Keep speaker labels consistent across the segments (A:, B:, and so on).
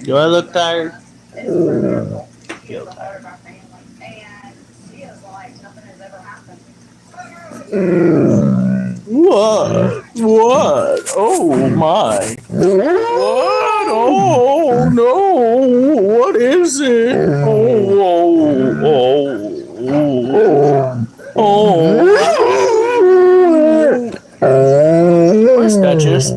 A: Do I look tired? What? What? Oh my. What? Oh no. What is it? Oh, oh, oh. Oh. Where's Duchess?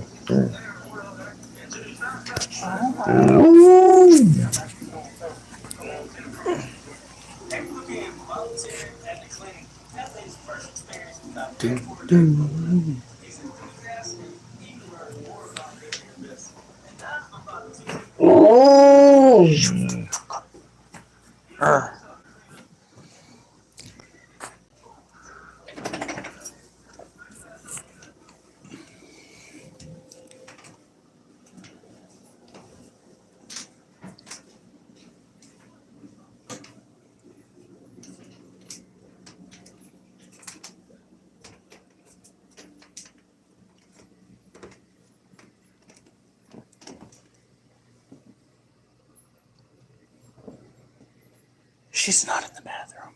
A: She's not in the bathroom.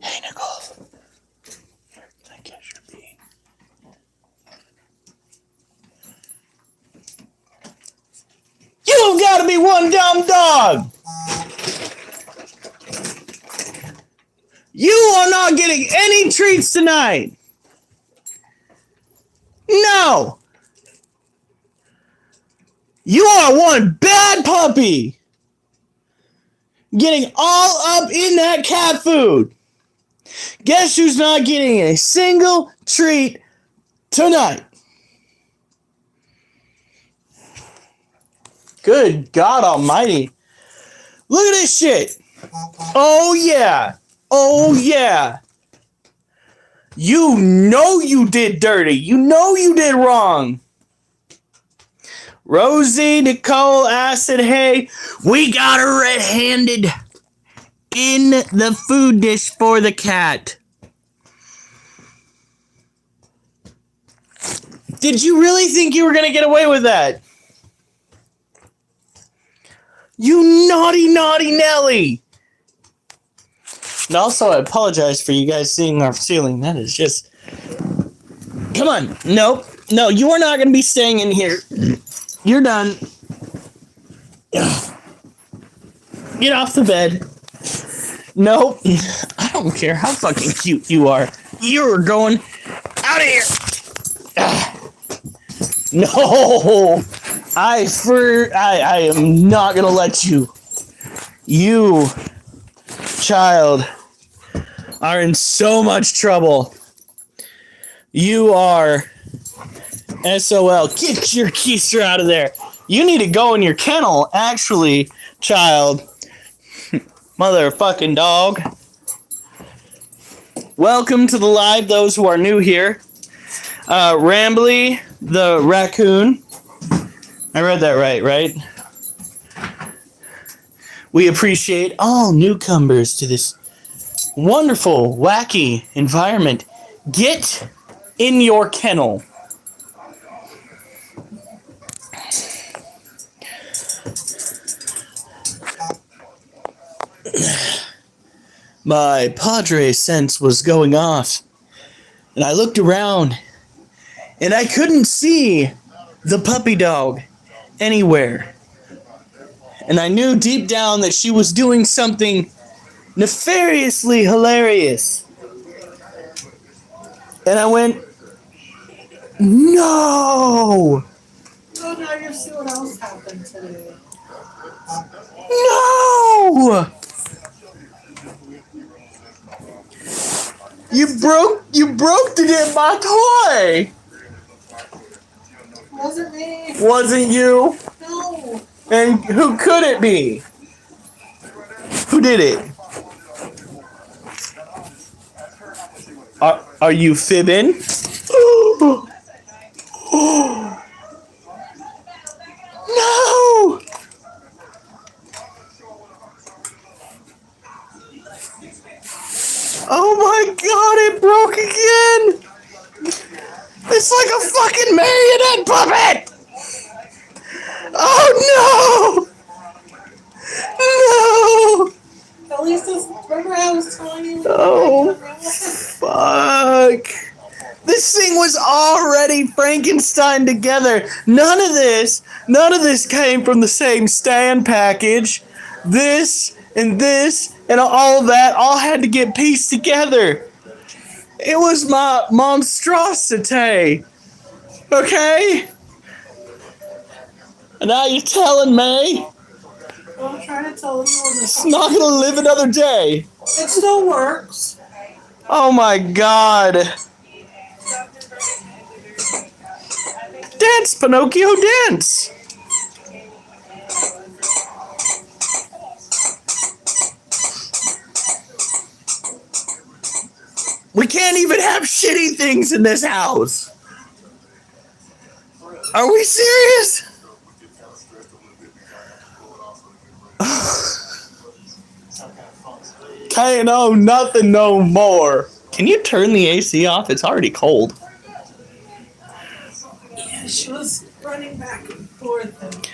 A: Hey, Nicole. I guess you're being. You gotta be one dumb dog! You are not getting any treats tonight! No! You are one bad puppy! Getting all up in that cat food. Guess who's not getting a single treat tonight? Good God Almighty. Look at this shit. Oh yeah. Oh yeah. You know you did dirty. You know you did wrong. Rosie Nicole Acid, hey, we got her red-handed in the food dish for the cat. Did you really think you were going to get away with that? You naughty, naughty Nelly. And also, I apologize for you guys seeing our ceiling. That is just... Come on. Nope. No, you are not going to be staying in here. You're done. Get off the bed. Nope. I don't care how fucking cute you are. You're going out of here. No. I am not going to let you. You, child, are in so much trouble. You are... SOL, get your keister out of there. You need to go in your kennel, actually, child. Motherfucking dog. Welcome to the live, those who are new here. Rambly, the raccoon. I read that right? We appreciate all newcomers to this wonderful, wacky environment. Get in your kennel. My Padre sense was going off, and I looked around, and I couldn't see the puppy dog anywhere. And I knew deep down that she was doing something nefariously hilarious. And I went, no!
B: Oh, now you see what else happened today.
A: No! You broke the damn my toy!
B: Wasn't me.
A: Wasn't you?
B: No.
A: And who could it be? Who did it? Are you fibbing? No! Oh my god, it broke again! It's like a fucking marionette puppet! Oh Frankenstein together. None of this came from the same stand package. This and all that all had to get pieced together. It was my monstrosity. Okay? And now you're telling me
B: Well, I'm trying to tell you
A: it's not gonna live another day.
B: it still works.
A: Oh my God. Dance, Pinocchio, dance. We can't even have shitty things in this house. Are we serious? Can't own nothing no more. Can you turn the AC off? It's already cold.
B: Yeah, she was running back and forth and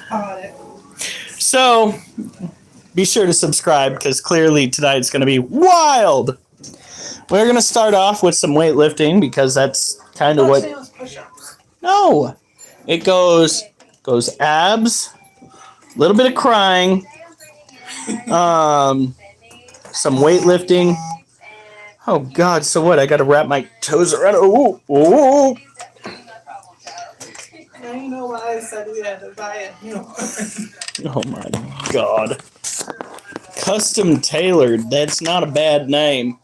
B: caught it.
A: So, be sure to subscribe because clearly tonight's going to be wild. We're going to start off with some weightlifting because that's kind of what...
B: Actually, it was push-ups.
A: No. It goes abs, a little bit of crying, some weightlifting. Oh God! So what? I got to wrap my toes around. Ooh.
B: Now you know why I said we had to buy a new one.
A: Oh my God! Custom tailored. That's not a bad name.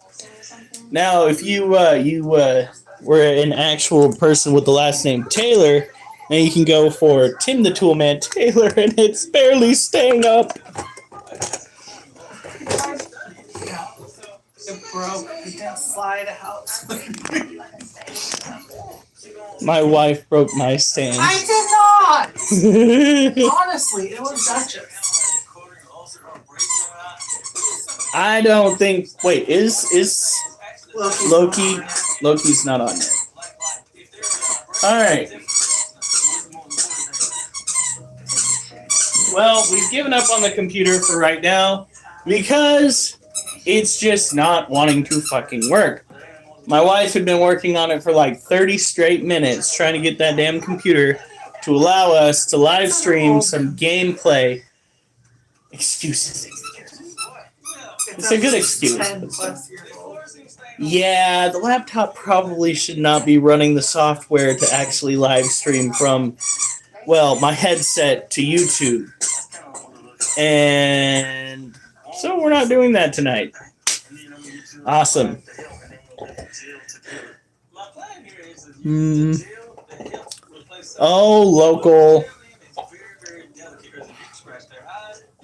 A: Now, if you were an actual person with the last name Taylor, then you can go for Tim the Toolman Taylor, and it's barely staying up.
B: It broke. You can't slide out.
A: My wife broke my stand.
B: I did not! Honestly, it was Duchess.
A: I don't think. Wait, is Loki? Loki's not on there. All right. Well, we've given up on the computer for right now because it's just not wanting to fucking work. My wife had been working on it for like 30 straight minutes trying to get that damn computer to allow us to live stream some gameplay. Excuses. It's a good excuse.
B: 10+-year-old.
A: Yeah, the laptop probably should not be running the software to actually live stream from, well, my headset to YouTube. And so we're not doing that tonight. Awesome. Oh, local.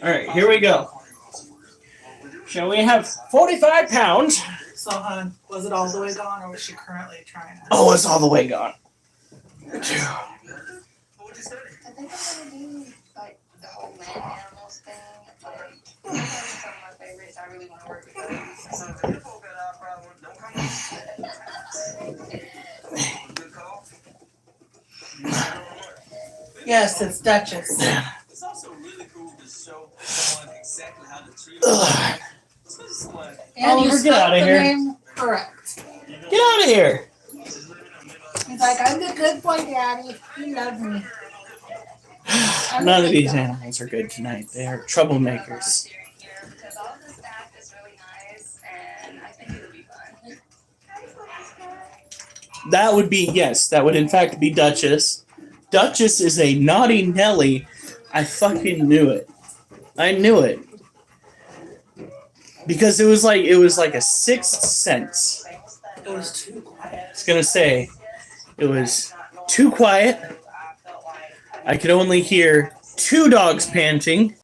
A: All right, here we go. Shall we have 45 pounds?
B: So, hon, was it all the way gone, or was she currently trying to?
A: Oh, it's all the way gone.
C: I think I'm gonna do like the whole man animals thing. Like that's some of my favorites. I really want to work with
B: Yes, it's Duchess.
D: It's also really cool to show someone exactly how to treat them.
B: And
A: Oliver,
B: you
A: get
B: spelled
A: outta
B: the
A: here.
B: name correct.
A: Get out of here.
B: He's like, I'm the good boy, Daddy. You love me.
A: None of these animals are good tonight. They are troublemakers.
C: because all of the staff is really nice, and I think it'll be fun.
A: That would be, yes, that would in fact be Duchess. Duchess is a naughty Nelly. I fucking knew it. I knew it. Because it was like a sixth sense.
B: It was too quiet.
A: I was gonna say, it was too quiet. I could only hear 2 dogs panting.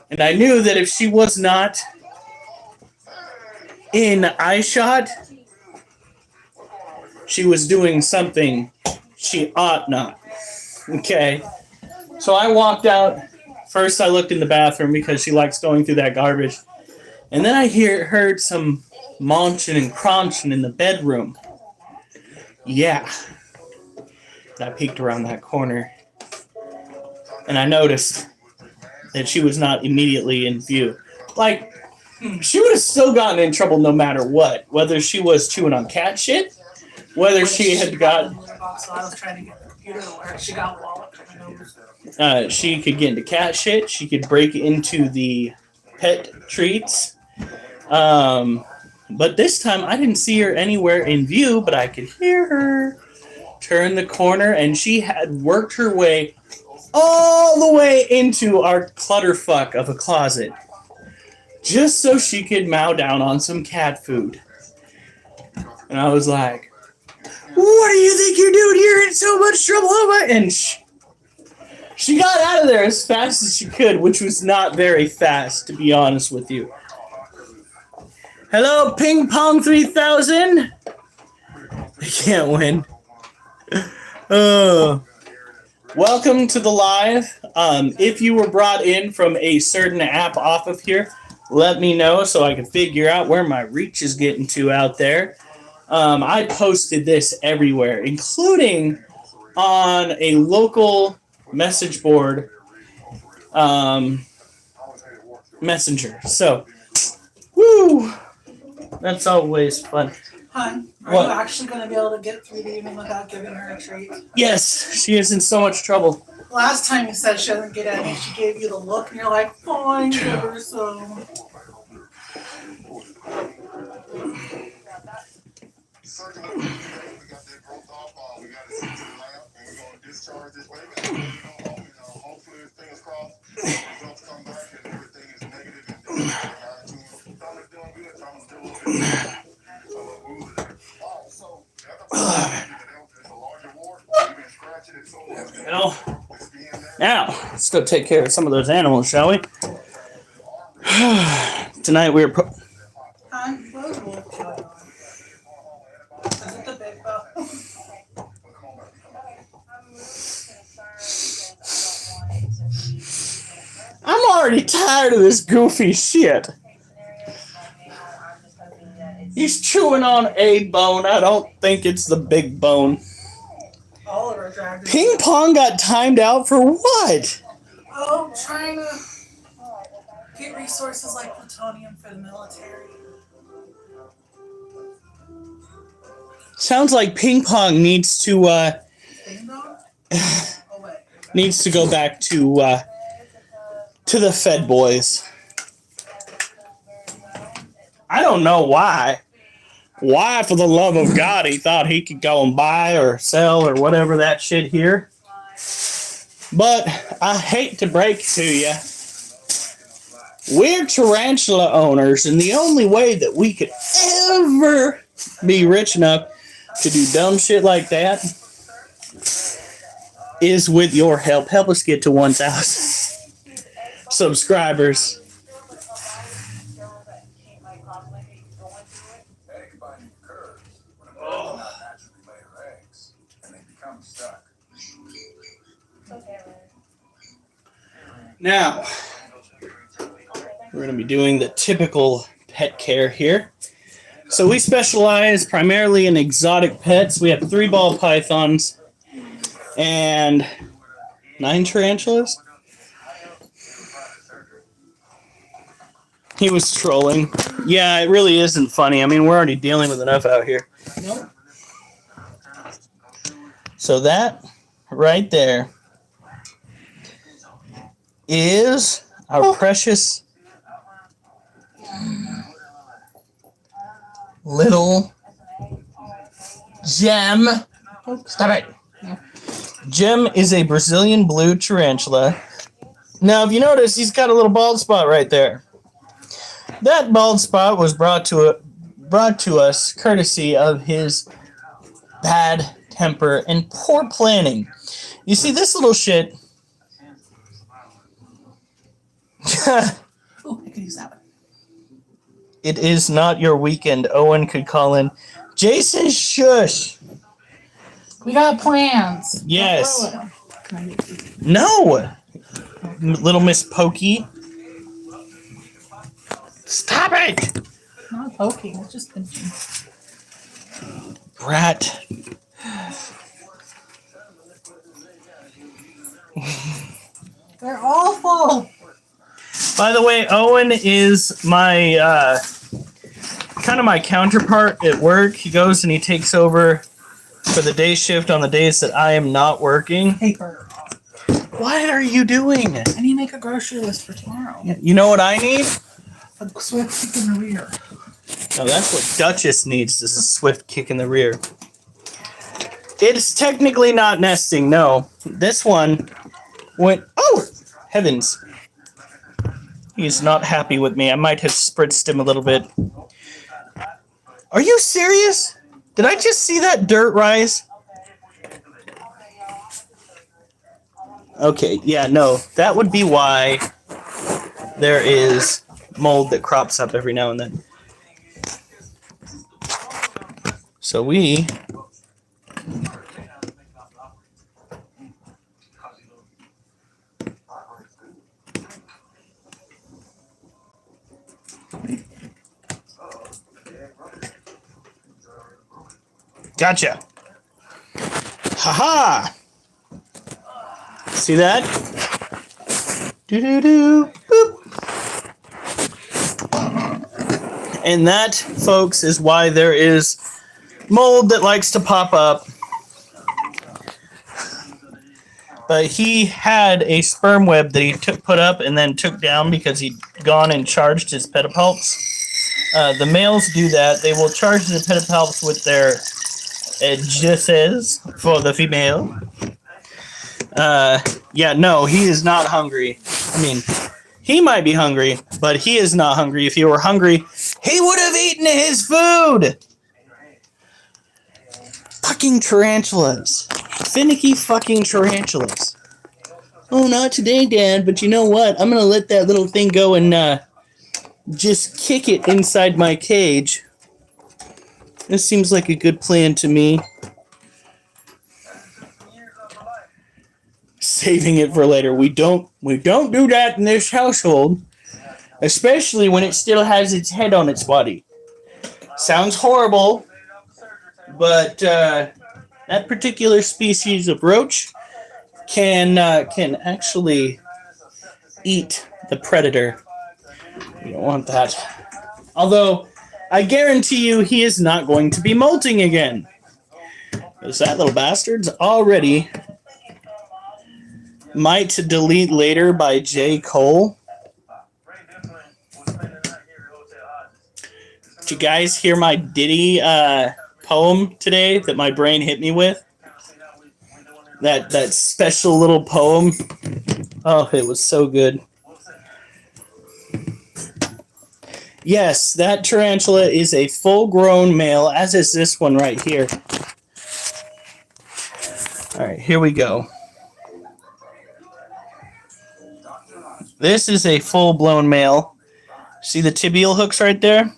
A: And I knew that if she was not in eye shot, she was doing something she ought not. Okay. So I walked out. First I looked in the bathroom because she likes going through that garbage. And then I heard some munching and crunching in the bedroom. Yeah. I peeked around that corner. And I noticed that she was not immediately in view. Like, she would have still gotten in trouble no matter what. Whether she was chewing on cat shit, whether she had got
B: So I was trying to get the computer to work. She got wallet coming over.
A: she could get into cat shit. She could break into the pet treats. But this time I didn't see her anywhere in view, but I could hear her turn the corner, and she had worked her way all the way into our clutterfuck of a closet just so she could mow down on some cat food. And I was like, what do you think you're doing? You're in so much trouble. And she got out of there as fast as she could, which was not very fast, to be honest with you. Hello, Ping Pong 3000. I can't win. Welcome to the live. If you were brought in from a certain app off of here, let me know so I can figure out where my reach is getting to out there. I posted this everywhere, including on a local message board messenger. So, woo! That's always fun.
B: Hun, are
A: What?
B: you actually going to be able to get through the evening without giving her a treat?
A: Yes, she is in so much trouble.
B: Last time you said she doesn't get any, she gave you the look, and you're like, fine, give her some.
A: Now, let's go take care of some of those animals, shall we? Tonight we're...
B: Hun, where's Wolf going on? Is it the big bow?
A: I'm already tired of this goofy shit. He's chewing on a bone. I don't think it's the big bone.
B: Oliver dragged
A: Ping Pong got timed out for what?
B: Oh, trying to get resources like plutonium for the military.
A: Sounds like Ping Pong needs to
B: Ding dong? Oh, wait.
A: needs to go back to the Fed boys. I don't know why. Why, for the love of God, he thought he could go and buy or sell or whatever that shit here. But I hate to break it to you. We're tarantula owners, and the only way that we could ever be rich enough to do dumb shit like that is with your help. Help us get to 1,000 subscribers. Now, we're going to be doing the typical pet care here. So we specialize primarily in exotic pets. We have 3 ball pythons and 9 tarantulas. He was trolling. Yeah, it really isn't funny. I mean, we're already dealing with enough out here.
B: Nope.
A: So that right there is our precious little Gem. Stop it. Gem is a Brazilian blue tarantula. Now, if you notice, he's got a little bald spot right there. That bald spot was brought to us courtesy of his bad temper and poor planning. You see, this little shit.
B: Oh, I could use that one.
A: It is not your weekend. Owen could call in. Jason, shush.
B: We got plans.
A: Yes.
B: Can I get these?
A: No. Little Miss Pokey. Stop it.
B: Not poking, it's just pinching.
A: Brat.
B: They're awful.
A: By the way, Owen is my kind of my counterpart at work. He goes and he takes over for the day shift on the days that I am not working.
B: Paper.
A: What are you doing?
B: I need to make a grocery list for tomorrow.
A: You know what I need?
B: A swift kick in the rear.
A: No, that's what Duchess needs, is a swift kick in the rear. It's technically not nesting, no. This one went... Oh! Heavens. He's not happy with me. I might have spritzed him a little bit. Are you serious? Did I just see that dirt rise? Okay, yeah, no. That would be why there is mold that crops up every now and then. So we... Gotcha. Haha. See that? Do-do-do. Boop. And that, folks, is why there is mold that likes to pop up. But he had a sperm web that he put up and then took down because he'd gone and charged his pedipalps. The males do that. They will charge the pedipalps with their juices for the female. Yeah, no, he is not hungry. I mean, he might be hungry, but he is not hungry. If he were hungry, he would have eaten his food. Fucking tarantulas. Finicky fucking tarantulas. Oh, not today, Dad, but you know what? I'm going to let that little thing go and just kick it inside my cage. This seems like a good plan to me. Saving it for later. We don't do that in this household, especially when it still has its head on its body. Sounds horrible, but that particular species of roach can actually eat the predator. You don't want that. Although, I guarantee you he is not going to be molting again. Because that little bastard's already Might Delete Later by J. Cole. Did you guys hear my Diddy poem today that my brain hit me with? That special little poem. Oh, it was so good. Yes, that tarantula is a full-grown male, as is this one right here. All right, here we go. This is a full-blown male. See the tibial hooks right there?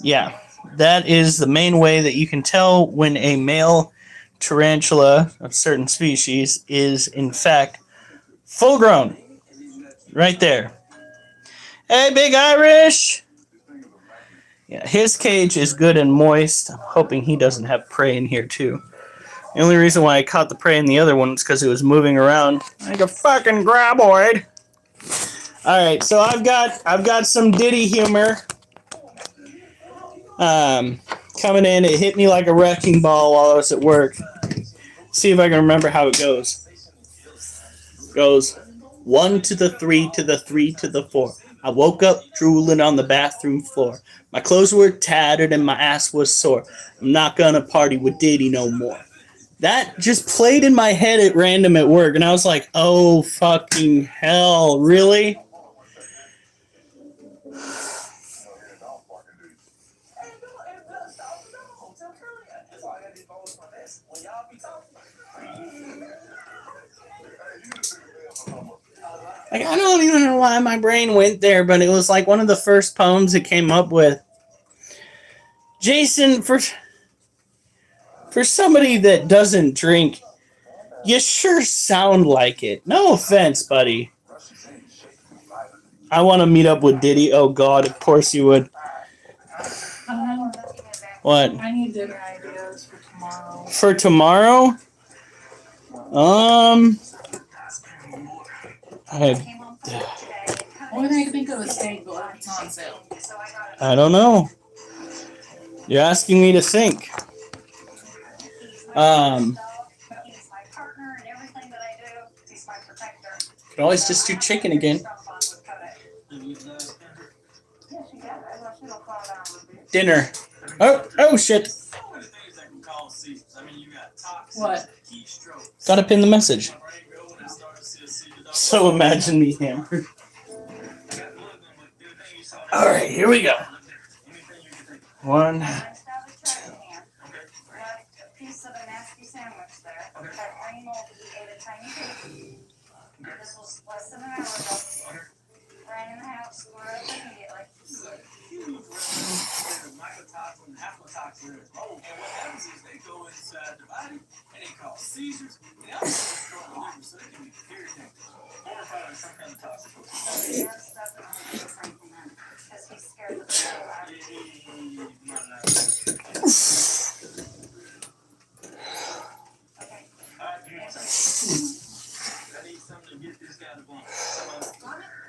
A: Yeah, that is the main way that you can tell when a male tarantula of certain species is, in fact, full-grown. Right there. Hey, Big Irish! Yeah, his cage is good and moist. I'm hoping he doesn't have prey in here, too. The only reason why I caught the prey in the other one is because it was moving around like a fucking graboid. Alright, so I've got some Diddy humor. Coming in, it hit me like a wrecking ball while I was at work. See if I can remember how it goes. It goes 1 to the 3 to the 3 to the 4. I woke up drooling on the bathroom floor. My clothes were tattered and my ass was sore. I'm not gonna party with Diddy no more. That just played in my head at random at work, and I was like, oh fucking hell, really? Like, I don't even know why my brain went there, but it was like one of the first poems it came up with. Jason, for somebody that doesn't drink, you sure sound like it. No offense, buddy. I want to meet up with Diddy. Oh, God, of course you would. What?
B: I need dinner ideas for tomorrow.
A: For tomorrow?
B: Only thing I can think of is steak, but it's on sale.
A: I don't know. You're asking me to think.
C: He's my partner and everything that I do. He's my protector.
A: Could always just do chicken again. Dinner. Oh shit.
D: So many things that can cause seizures. I mean, you got toxins,
B: What?
D: keystrokes.
A: Gotta pin the message.
D: Brain going and starting to see a seizure.
A: So imagine me hammered. All right, here we go.
D: Anything you can think of.
A: One.
C: Next out of trash can. Left a piece of a nasty sandwich there. That rain mold, he ate a tiny piece. This was less than an hour ago. Ran in the house, threw up immediately.
D: Huge mycotoxin, aflatoxin, and what happens is they go inside the body and they cause seizures. They also destroy the liver, so they can be very dangerous. Or probably some kind of toxic.
C: Because he's scared of the hell out of Okay.
D: I need something to get this guy to blunt.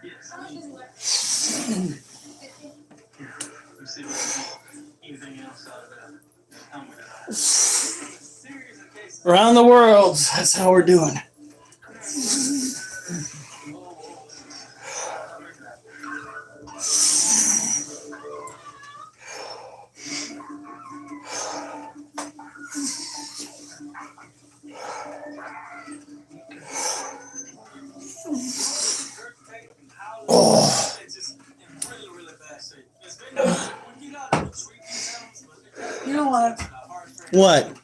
D: Yes, I need you see what anything else out of that. Come with it. Series of cases.
A: Around the world. That's how we're doing. Oh.
D: It's just in really, really bad shape. It's been when you got to treat these animals, but
B: You know what?
A: What?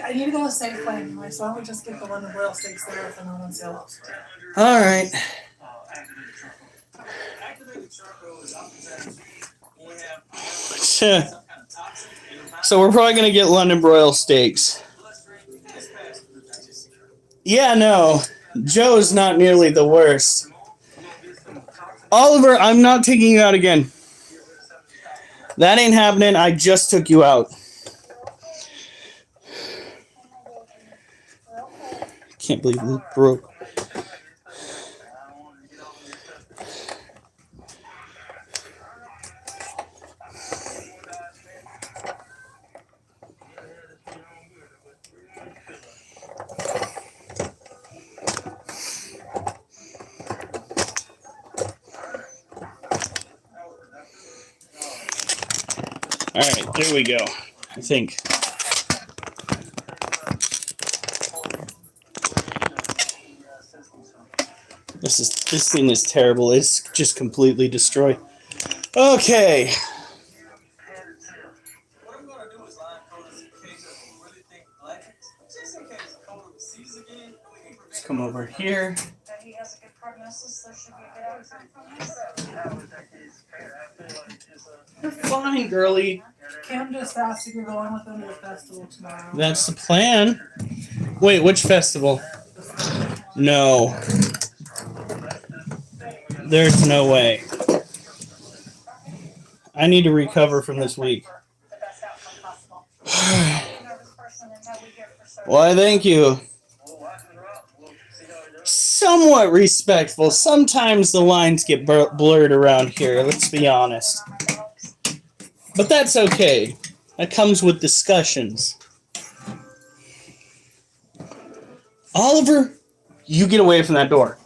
B: I need to go to Safeway anyway, so I would just get the London broil steaks there if no one's sale elsewhere.
A: All right.
D: Activated charcoal is oftentimes when we have
A: So
D: some kind of toxin in the body.
A: we're probably gonna get London broil steaks.
D: Bloodstream, it's fast through digestion.
A: Yeah, no. Joe's not nearly the worst. Oliver, I'm not taking you out again. That ain't happening. I just took you out. Can't believe Luke broke. All right, there we go. I think. This thing is terrible. It's just completely destroyed. Okay.
D: What I'm going to do is line code us in case of really thick blankets. Just in case the cold sees again, we can prevent.
A: Let's come over here.
C: that he has a good prognosis, there should be a good outcome from this.
A: You're fine, girly.
B: Cam just asked if you're going with them to the festival tomorrow.
A: That's the plan. Wait, which festival? No. There's no way. I need to recover from this week.
C: The best outcome possible. Nervous person and how we hear for certain.
A: Why, thank you. Somewhat respectful. Sometimes the lines get blurred around here, let's be honest. But that's okay. That comes with discussions. Oliver, you get away from that door.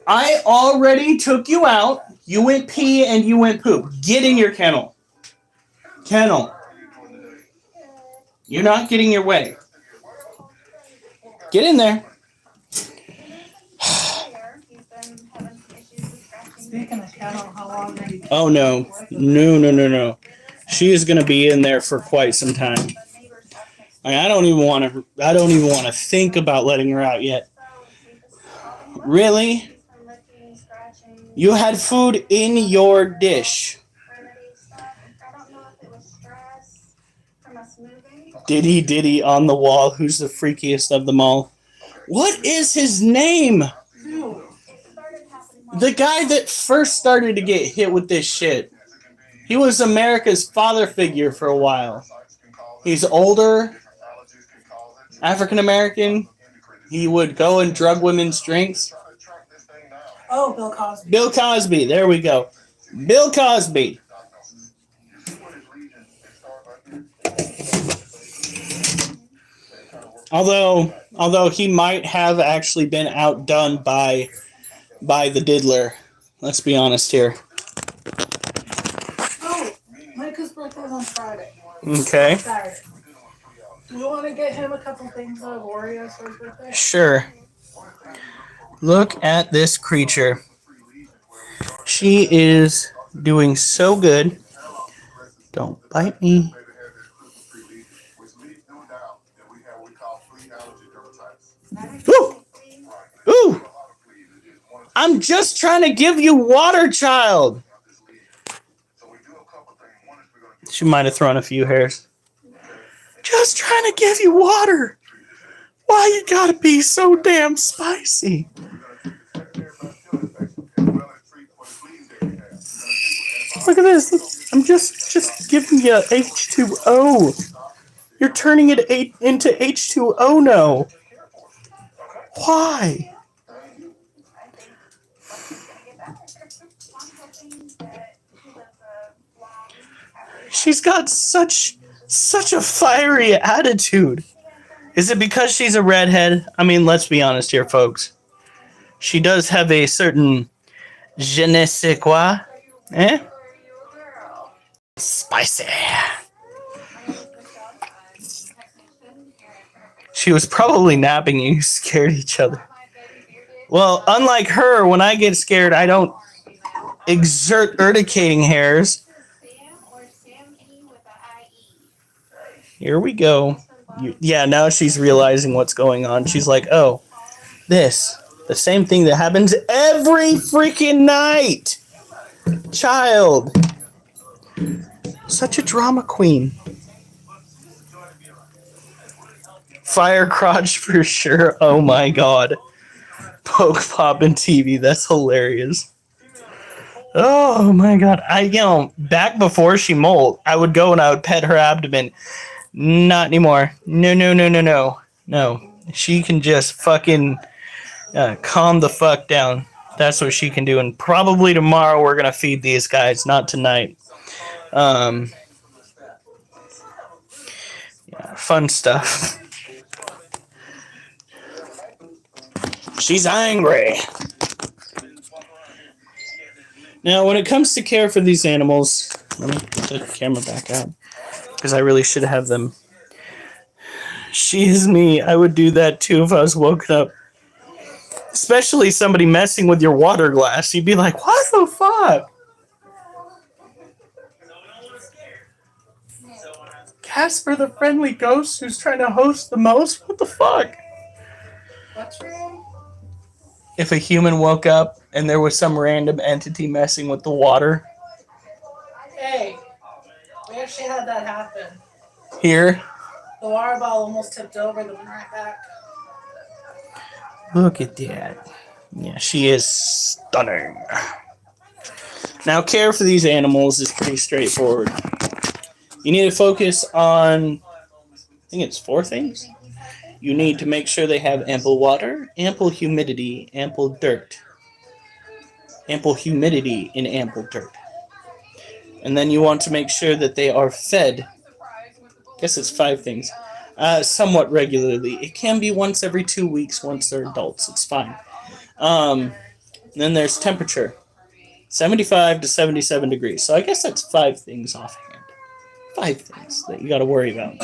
A: I already took you out. You went pee and you went poop. Get in your kennel. Kennel. You're not getting your way. Get in there.
C: He's been having issues with scratching.
B: Speaking of cattle, how long have you?
A: Oh, no. No. She is going to be in there for quite some time.
C: But neighbors have mixed
A: I don't even want to think about letting her out yet. Really?
C: from licking, scratching,
A: You had food in your dish.
C: remedy stuff. I don't know if it was stress from us moving.
A: Diddy on the wall. Who's the freakiest of them all? What is his name?
B: Ew.
C: It started happening while
A: The guy that first started to get hit with this shit. He was America's father figure for a while. He's older, African American. He would go and drug women's drinks.
B: Oh, Bill Cosby.
A: Bill Cosby. There we go. Bill Cosby. Although he might have actually been outdone by the diddler. Let's be honest here.
B: Oh, Micah's birthday's on Friday.
A: Okay.
B: Saturday. Do you want to get him a couple things of Oreos for his birthday?
A: Sure. Look at this creature. She is doing so good. Don't bite me. Ooh! Ooh! I'm just trying to give you water, child. She might have thrown a few hairs. Just trying to give you water. Why you gotta be so damn spicy? Look at this. I'm just giving you H2O. You're turning it into H2O now. Why? She's got such a fiery attitude. Is it because she's a redhead? I mean, let's be honest here, folks. She does have a certain je ne sais quoi. Eh? Spicy. She was probably napping and you scared each other. Well, unlike her, when I get scared, I don't exert urticating hairs. Here we go. Yeah, now she's realizing what's going on. She's like, oh, this. The same thing that happens every freaking night. Child. Such a drama queen. Fire crotch for sure. Oh my god. Poke poppin' TV. That's hilarious. Oh my god. Back before she molt, I would go and I would pet her abdomen. Not anymore. No. She can just fucking calm the fuck down. That's what she can do. And probably tomorrow we're going to feed these guys, not tonight. Yeah, fun stuff. She's angry. Now, when it comes to care for these animals, let me put the camera back out because I really should have them. She is me. I would do that too if I was woken up. Especially somebody messing with your water glass. You'd be like, what the fuck? Casper the friendly ghost who's trying to host the most? What the fuck?
B: What's wrong?
A: If a human woke up and there was some random entity messing with the water.
B: Hey, we actually had that happen.
A: Here.
B: The water bottle almost tipped over, then went right back.
A: Look at that. Yeah, she is stunning. Now, care for these animals is pretty straightforward. You need to focus on, I think it's 4 things. You need to make sure they have ample water, ample humidity, ample dirt. Ample humidity and ample dirt. And then you want to make sure that they are fed. I guess it's 5 things. Somewhat regularly. It can be once every 2 weeks once they're adults. It's fine. Then there's temperature. 75 to 77 degrees. So I guess that's 5 things offhand. 5 things that you got to worry about.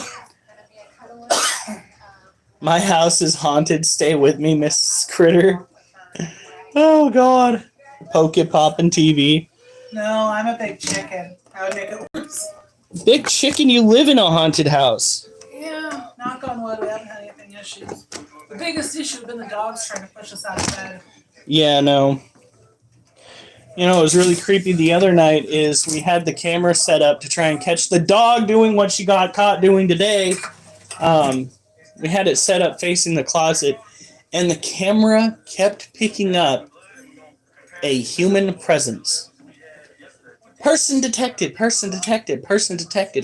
A: My house is haunted. Stay with me, Mrs. Critter. Oh, God. Poke it, poppin' TV.
B: No, I'm a big chicken. I would make it worse.
A: Big chicken, you live in a haunted house.
B: Yeah, knock on wood, we haven't had anything issues. The biggest issue has been the dogs trying to push us out of bed.
A: Yeah, no. You know, it was really creepy the other night is we had the camera set up to try and catch the dog doing what she got caught doing today. We had it set up facing the closet, and the camera kept picking up a human presence. Person detected,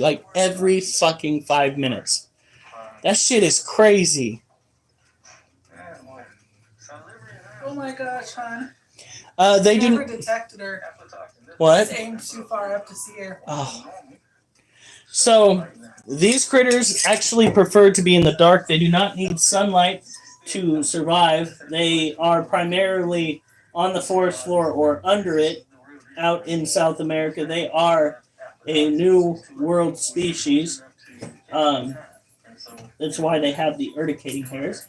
A: like every fucking 5 minutes. That shit is crazy.
B: Oh my gosh, hon.
A: They
B: Never
A: didn't.
B: detected her.
A: What?
B: Just aimed too far up to see her.
A: Oh. So these critters actually prefer to be in the dark. They do not need sunlight to survive. They are primarily on the forest floor or under it out in South America. They are a new world species. That's why they have the urticating hairs.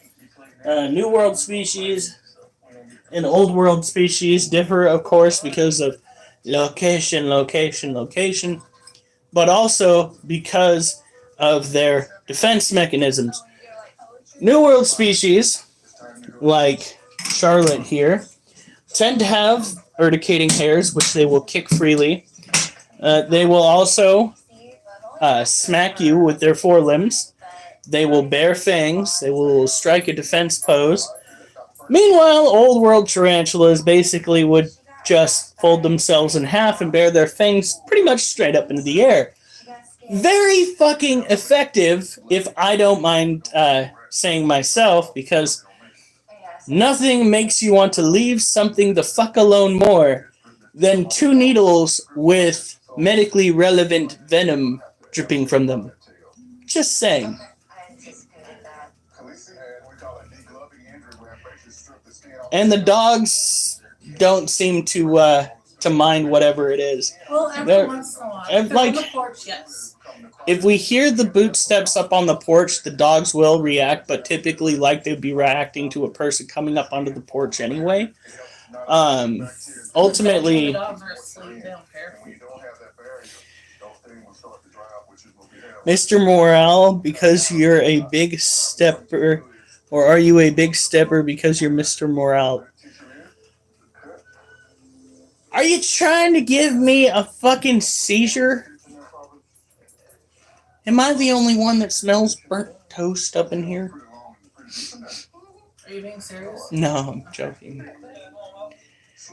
A: New world species and old world species differ, of course, because of location, but also because of their defense mechanisms. New world species, like Charlotte here, tend to have urticating hairs, which they will kick freely. They will also smack you with their forelimbs. They will bear fangs. They will strike a defense pose. Meanwhile, old world tarantulas basically would just fold themselves in half and bear their fangs pretty much straight up into the air. Very fucking effective, if I don't mind saying myself, because nothing makes you want to leave something the fuck alone more than 2 needles with medically relevant venom dripping from them. Just saying. And the dogs don't seem to mind whatever it is.
B: Well, every once in a while. If they're on the porch, yes.
A: If we hear the boot steps up on the porch, the dogs will react, but typically like they'd be reacting to a person coming up onto the porch anyway. Ultimately,
B: The dogs are asleep. They don't care.
A: Mr. Morale, because you're a big stepper, or are you a big stepper because you're Mr. Morale? Are you trying to give me a fucking seizure? Am I the only one that smells burnt toast up in here?
B: Are you being serious?
A: No, I'm joking.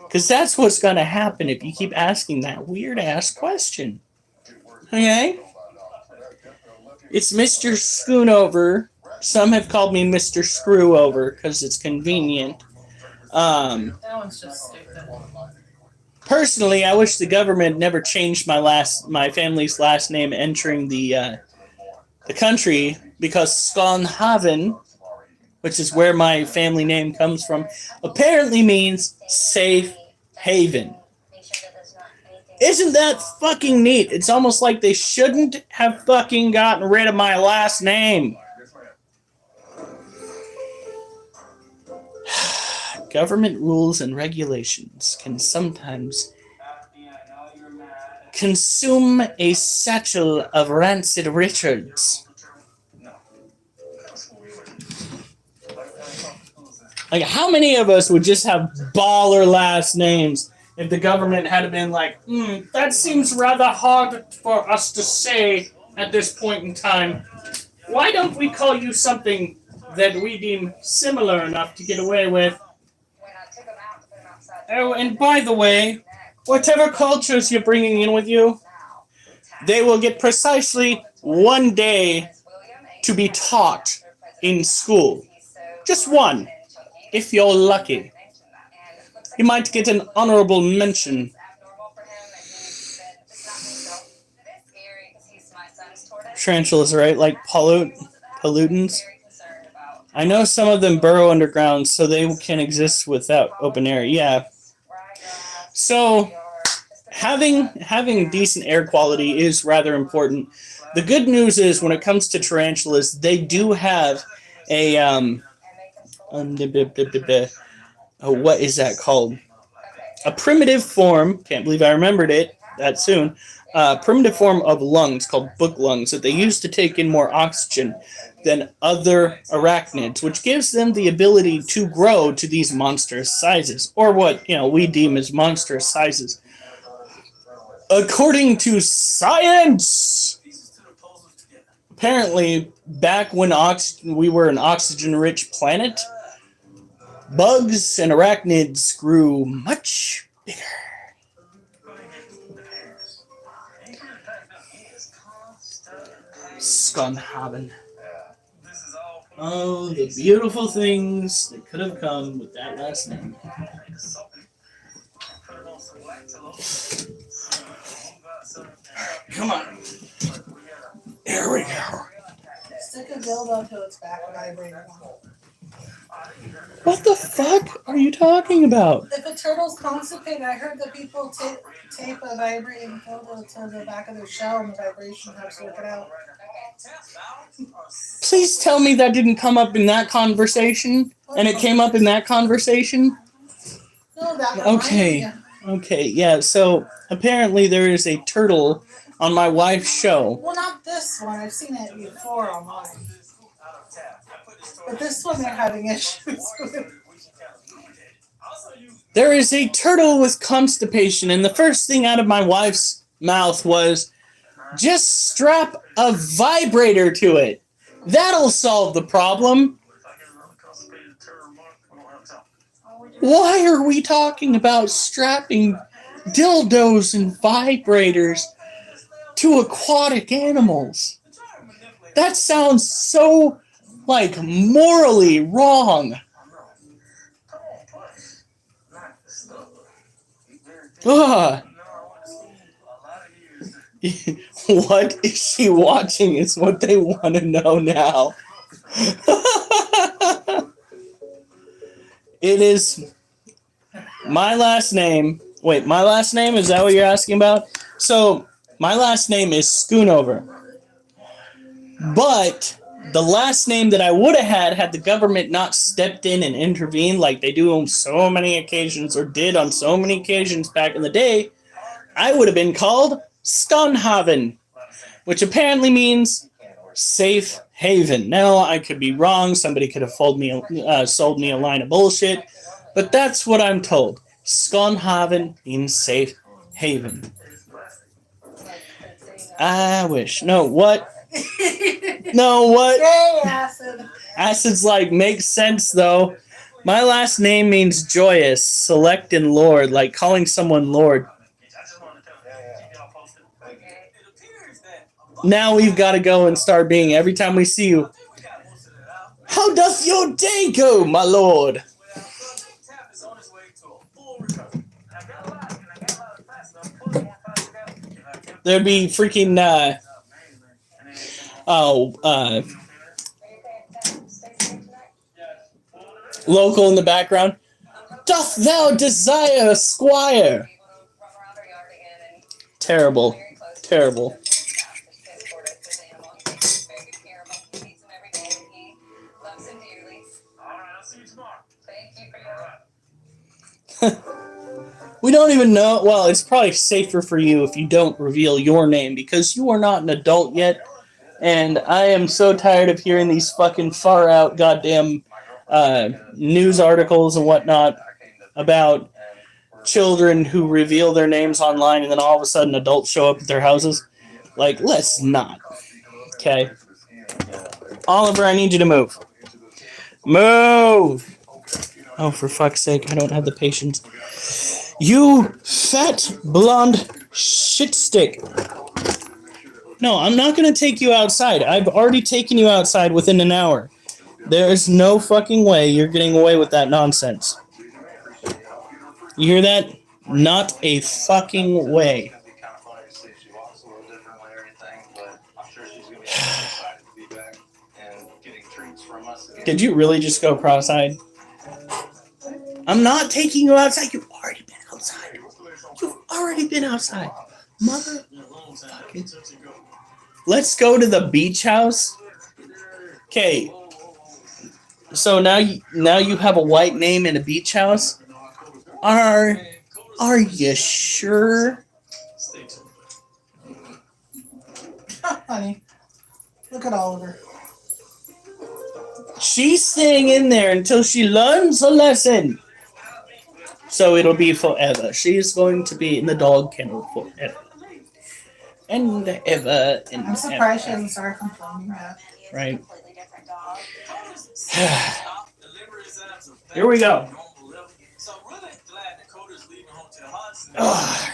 A: Because that's what's going to happen if you keep asking that weird-ass question. Okay? It's Mr. Schoonover. Some have called me Mr. Screwover because it's convenient.
B: That one's just stupid.
A: Personally, I wish the government never changed my family's last name entering the country, because Skonhaven, which is where my family name comes from, apparently means safe haven. Isn't that fucking neat? It's almost like they shouldn't have fucking gotten rid of my last name. Government rules and regulations can sometimes consume a satchel of rancid Richards. Like, how many of us would just have baller last names if the government had been like, that seems rather hard for us to say at this point in time. Why don't we call you something that we deem similar enough to get away with? Oh, and by the way, whatever cultures you're bringing in with you, they will get precisely 1 day to be taught in school. Just 1, if you're lucky. You might get an honorable mention. Tarantulas, right? Like pollutants. I know some of them burrow underground, so they can exist without open air. Yeah. So, having decent air quality is rather important. The good news is, when it comes to tarantulas, they do have a what is that called? A primitive form. Can't believe I remembered it that soon. Primitive form of lungs called book lungs that they use to take in more oxygen than other arachnids, which gives them the ability to grow to these monstrous sizes, or what we deem as monstrous sizes. According to science, apparently back when we were an oxygen-rich planet, bugs and arachnids grew much bigger. Skonhaven. Oh, the beautiful things that could have come with that last name. Come on. Here we go.
B: Stick a dildo to its back and vibrate it.
A: What the fuck are you talking about?
B: If a turtle's constipated, I heard that people tape a vibrating dildo to the back of their shell and the vibration helps work it out.
A: Please tell me that didn't come up in that conversation, and it came up in that conversation.
B: No, that
A: Okay. Okay, yeah, so apparently there is a turtle on my wife's show.
B: Well, not this one. I've seen it before online. But this one they're having issues with.
A: There is a turtle with constipation, and the first thing out of my wife's mouth was, just strap a vibrator to it. That'll solve the problem. Why are we talking about strapping dildos and vibrators to aquatic animals? That sounds so, like, morally wrong. Ugh. What is she watching is what they want to know now. It is my last name. Wait, my last name? Is that what you're asking about? So, my last name is Schoonover. But the last name that I would have had the government not stepped in and intervened like they do on so many occasions, or did on so many occasions back in the day, I would have been called Skonhaven, which apparently means safe haven. Now, I could be wrong. Somebody could have sold me a line of bullshit, but that's what I'm told. Skonhaven means safe haven. I wish. No, what? No, what?
B: Yay, acid.
A: Acid's like, makes sense, though. My last name means joyous, select, and lord, like calling someone lord. Now we've got to go and start being, every time we see you, how doth your day go, my lord? There'd be freaking, local in the background. Doth thou desire a squire? Terrible. Terrible. We don't even know. Well, it's probably safer for you if you don't reveal your name, because you are not an adult yet. And I am so tired of hearing these fucking far out goddamn news articles and whatnot about children who reveal their names online and then all of a sudden adults show up at their houses. Like, let's not. Okay. Oliver, I need you to move. Move! Oh, for fuck's sake, I don't have the patience. You fat, blonde shit stick. No, I'm not going to take you outside. I've already taken you outside within an hour. There is no fucking way you're getting away with that nonsense. You hear that? Not a fucking way. Did you really just go cross-eyed? I'm not taking you outside. You've already been outside. You've already been outside. Motherfucking. Let's go to the beach house. Okay. So now you have a white name in a beach house? Are you sure?
B: Honey, look at Oliver.
A: She's staying in there until she learns a lesson. So it'll be forever. She's going to be in the dog kennel forever. And ever and
B: I'm surprised she
A: ever.
B: hasn't started complaining yet.
A: Right. Here we go.
D: So I'm really glad Dakota's leaving Hotel Hudson.
A: Oh.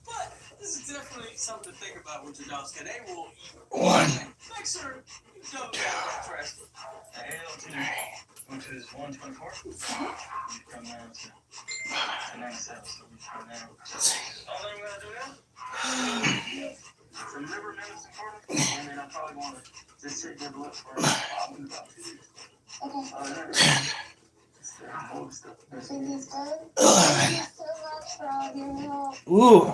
D: But this is definitely something to think about with your dogs, because they will eat.
A: One.
D: Make sure you don't get that trash. Which is 124. Come down to 97. So we come down. All I'm gonna do now. From River Minutes and then I'll Just sit there, look for a problem.
C: Okay.
A: Ooh,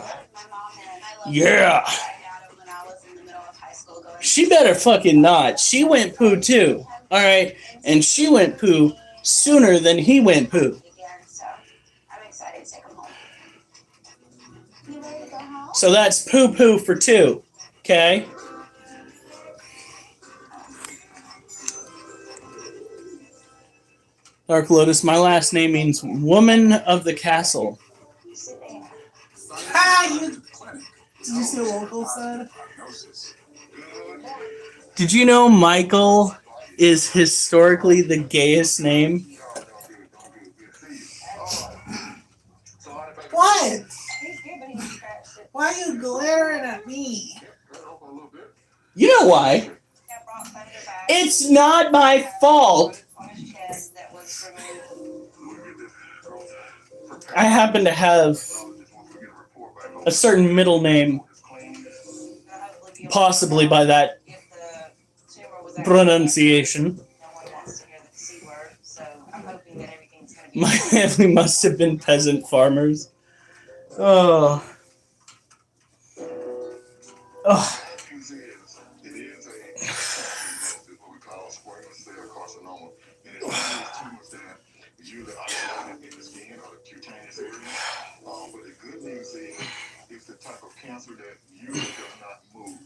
A: yeah. She better fucking not. She went poo too. All right, and she went poo sooner than he went poo.
C: I'm excited to take him home. You ready to go home?
A: So that's poo poo for two. Okay. Dark Lotus, my last name means woman of the castle.
B: You, did you see the local said?
A: Did you know Michael is historically the gayest name?
B: What? Why are you glaring at me?
A: You know why? It's not my fault. I happen to have a certain middle name, possibly by that pronunciation. My family must have been peasant farmers. Oh. Oh.
E: Cancer that usually does not move.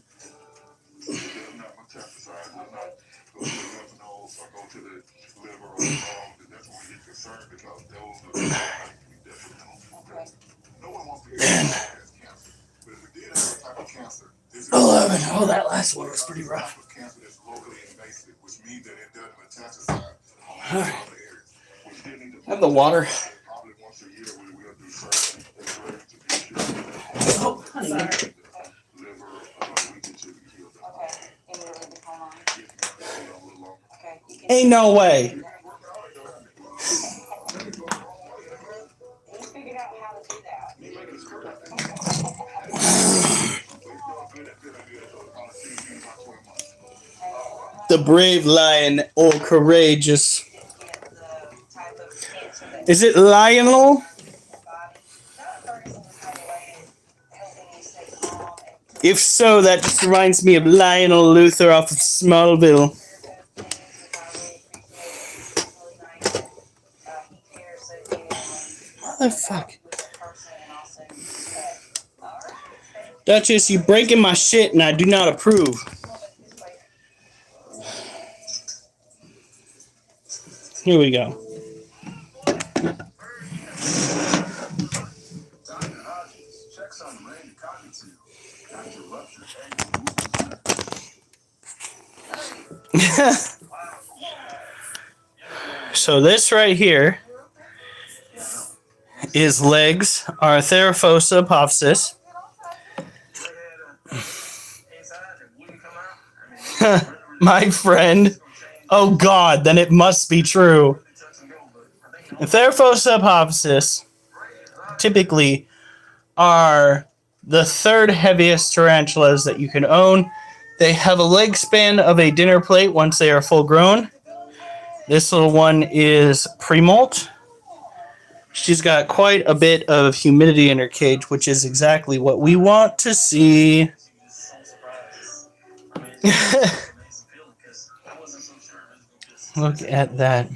E: It does not metastasize, does not go to the lymph nodes or go to the liver or the lung. That's when we get concerned because those are the things that can be detrimental. No one wants to get cancer, but if we did have a type of cancer, this is
A: 11. Oh, that last one was pretty
E: a
A: rough.
E: type of cancer that's locally invasive, which means that it doesn't metastasize on other areas. We still need to
A: Have the water.
E: probably once a year we will do surgery in order to be sure that
A: Oh, honey.
E: liver, we can check it healed up.
C: Okay, you need to leave the phone on.
E: Yes, ma'am. Stay on a little longer.
C: Okay, you can.
A: Ain't no way.
C: You figured out how to do that.
A: The brave lion, or courageous.
C: Get the type of cancer that
A: Is it Lionel?
C: body. Not Ferguson was kind of like helping you stay calm and
A: If so, that just reminds me of Lionel Luther off of Smallville. Motherfucker. Duchess, you breaking my shit and I do not approve. Here we go.
E: Dr. Hodges checks on Randy Cognitive. Dr. Rupture.
A: So this right here is legs, Arthrofossa apophysis. My friend. Oh God, then it must be true. Arthrofossa apophysis typically are the third heaviest tarantulas that you can own. They have a leg span of a dinner plate once they are full grown. This little one is pre-molt. She's got quite a bit of humidity in her cage, which is exactly what we want to see. Look at that.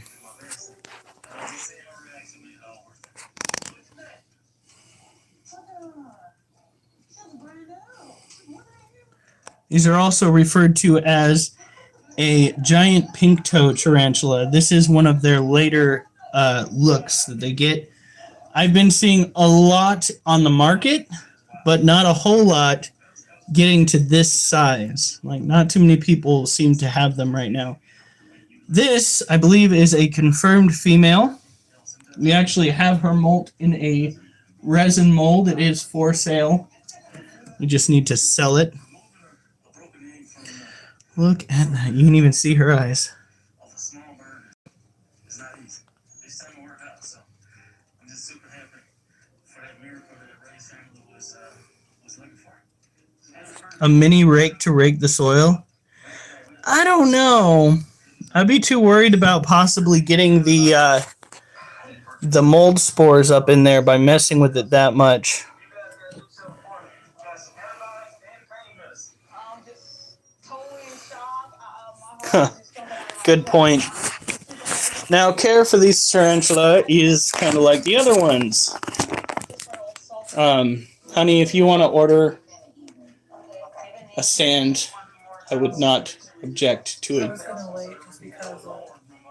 A: These are also referred to as a giant pink toe tarantula. This is one of their later looks that they get. I've been seeing a lot on the market, but not a whole lot getting to this size. Like, not too many people seem to have them right now. This, I believe, is a confirmed female. We actually have her molt in a resin mold. It is for sale. We just need to sell it. Look at that. You can even see her eyes. A mini rake to rake the soil. I don't know. I'd be too worried about possibly getting the mold spores up in there by messing with it that much. Huh. Good point. Now, care for these tarantula is kind of like the other ones. Honey, if you want to order a stand, I would not object to
B: I
A: it.
B: was gonna wait just because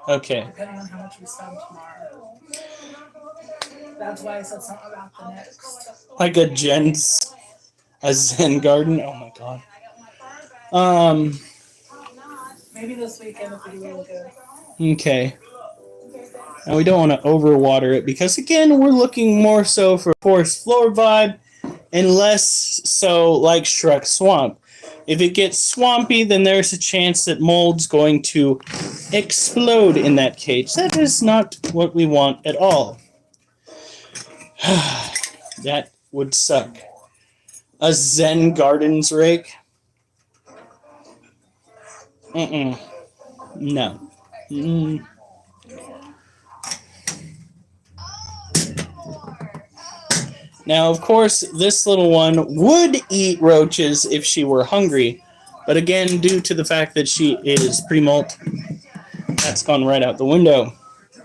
A: Okay.
B: depending on how much we spend tomorrow. That's why I said something about the next.
A: Like a Zen garden. Oh my god.
B: Maybe this weekend if we do really good.
A: Okay. And we don't want to overwater it because again, we're looking more so for forest floor vibe and less so like Shrek Swamp. If it gets swampy, then there's a chance that mold's going to explode in that cage. That is not what we want at all. That would suck. A Zen Gardens rake? Mm-mm. No. Mm. Now, of course, this little one would eat roaches if she were hungry. But again, due to the fact that she is pre-molt, that's gone right out the window.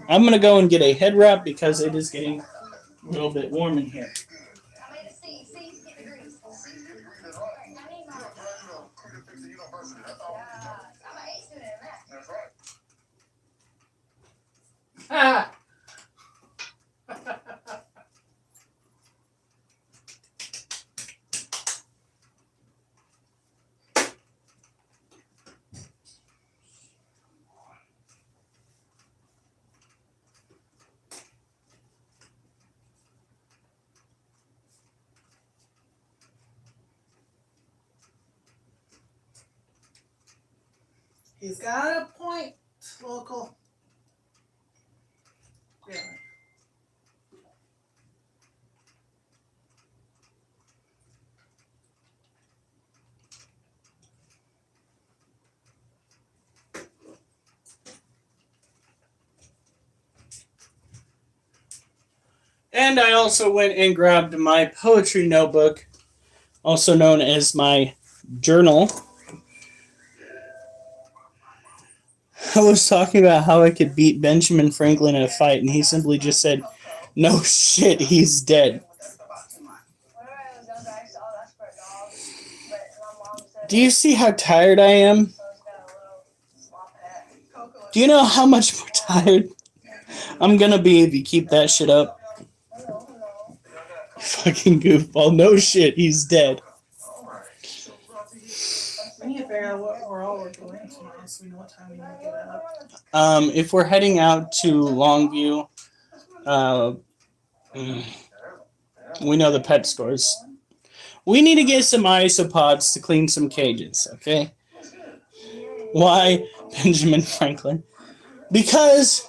A: I'm going to go and get a head wrap because it is getting a little bit warm in here.
B: Ah! He's got a point, local. Yeah.
A: And I also went and grabbed my poetry notebook, also known as my journal. I was talking about how I could beat Benjamin Franklin in a fight, and he simply just said, "No shit, he's dead." Do you see how tired I am? Do you know how much more tired I'm gonna be if you keep that shit up? Fucking goofball. No shit, he's dead.
B: We need to figure out what we're all doing tomorrow so we know what time we need to get up.
A: If we're heading out to Longview, we know the pet stores. We need to get some isopods to clean some cages, okay? Why Benjamin Franklin? Because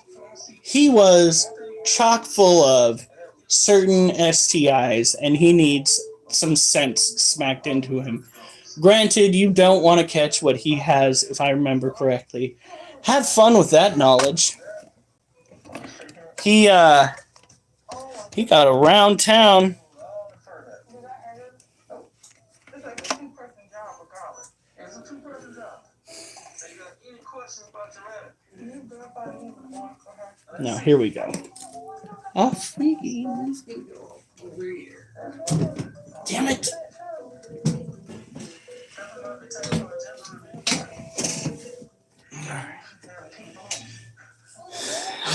A: he was chock full of certain STIs and he needs some sense smacked into him. Granted, you don't want to catch what he has, if I remember correctly. Have fun with that knowledge. He got around town. Now, here we go. Oh, freaking. Damn it.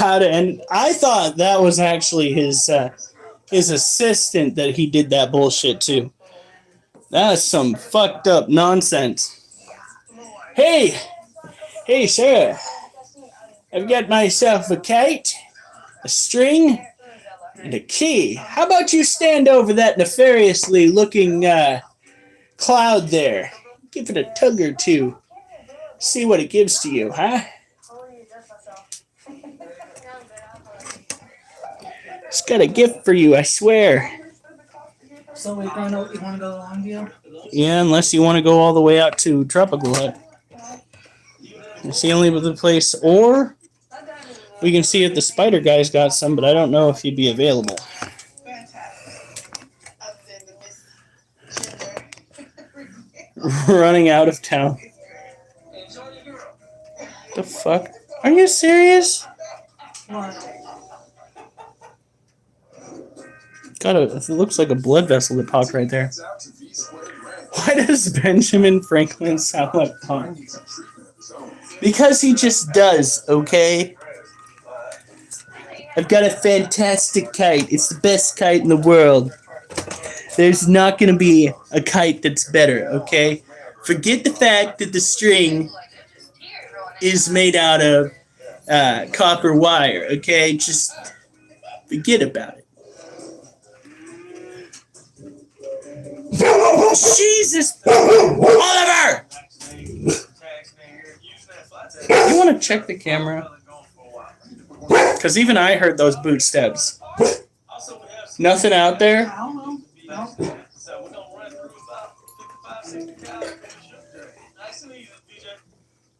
A: And I thought that was actually his assistant that he did that bullshit to. That's some fucked up nonsense. Hey, sir. I've got myself a kite, a string, and a key. How about you stand over that nefariously looking cloud there? Give it a tug or two. See what it gives to you, huh? It's got a gift for you, I swear.
B: So we're going to, you want to go to Longview?
A: Yeah, unless you want to go all the way out to Tropical Hut. See only the place, or we can see if the spider guy's got some, but I don't know if he'd be available. Running out of town. The fuck? Are you serious? It looks like a blood vessel that popped right there. Why does Benjamin Franklin sound like Tom? Because he just does, okay? I've got a fantastic kite. It's the best kite in the world. There's not gonna be a kite that's better, okay? Forget the fact that the string is made out of copper wire, okay? Just forget about it. Jesus! Oliver! You want to check the camera? Because even I heard those boot steps. Nothing out there?
B: I don't know. No.
D: So we're gonna run through about 55, 60 calories. Nice and easy, DJ.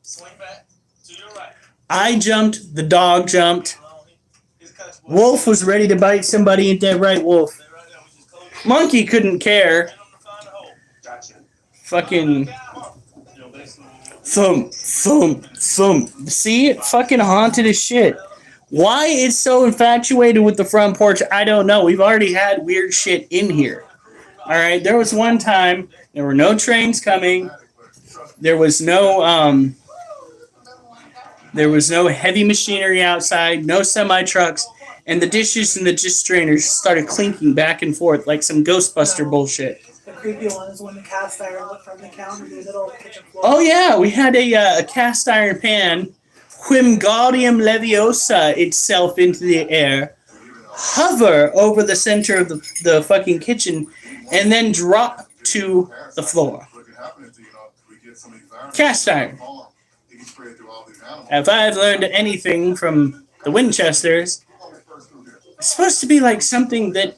D: Swing back to your right.
A: I jumped, the dog jumped. Wolf was ready to bite somebody, ain't that right, Wolf? Monkey couldn't care. Fucking thump, thump, thump. See? It fucking haunted as shit. Why it's so infatuated with the front porch, I don't know. We've already had weird shit in here. Alright, there was one time, there were no trains coming. There was no heavy machinery outside, no semi-trucks, and the dishes and the dish strainers started clinking back and forth like some Ghostbuster bullshit.
B: The creepy one is when the cast iron looked from the counter to the little kitchen floor.
A: Oh yeah, we had a cast iron pan, Wingardium Leviosa itself into the air, hover over the center of the fucking kitchen, and then drop to the floor. Cast iron. If I've learned anything from the Winchesters, it's supposed to be like something that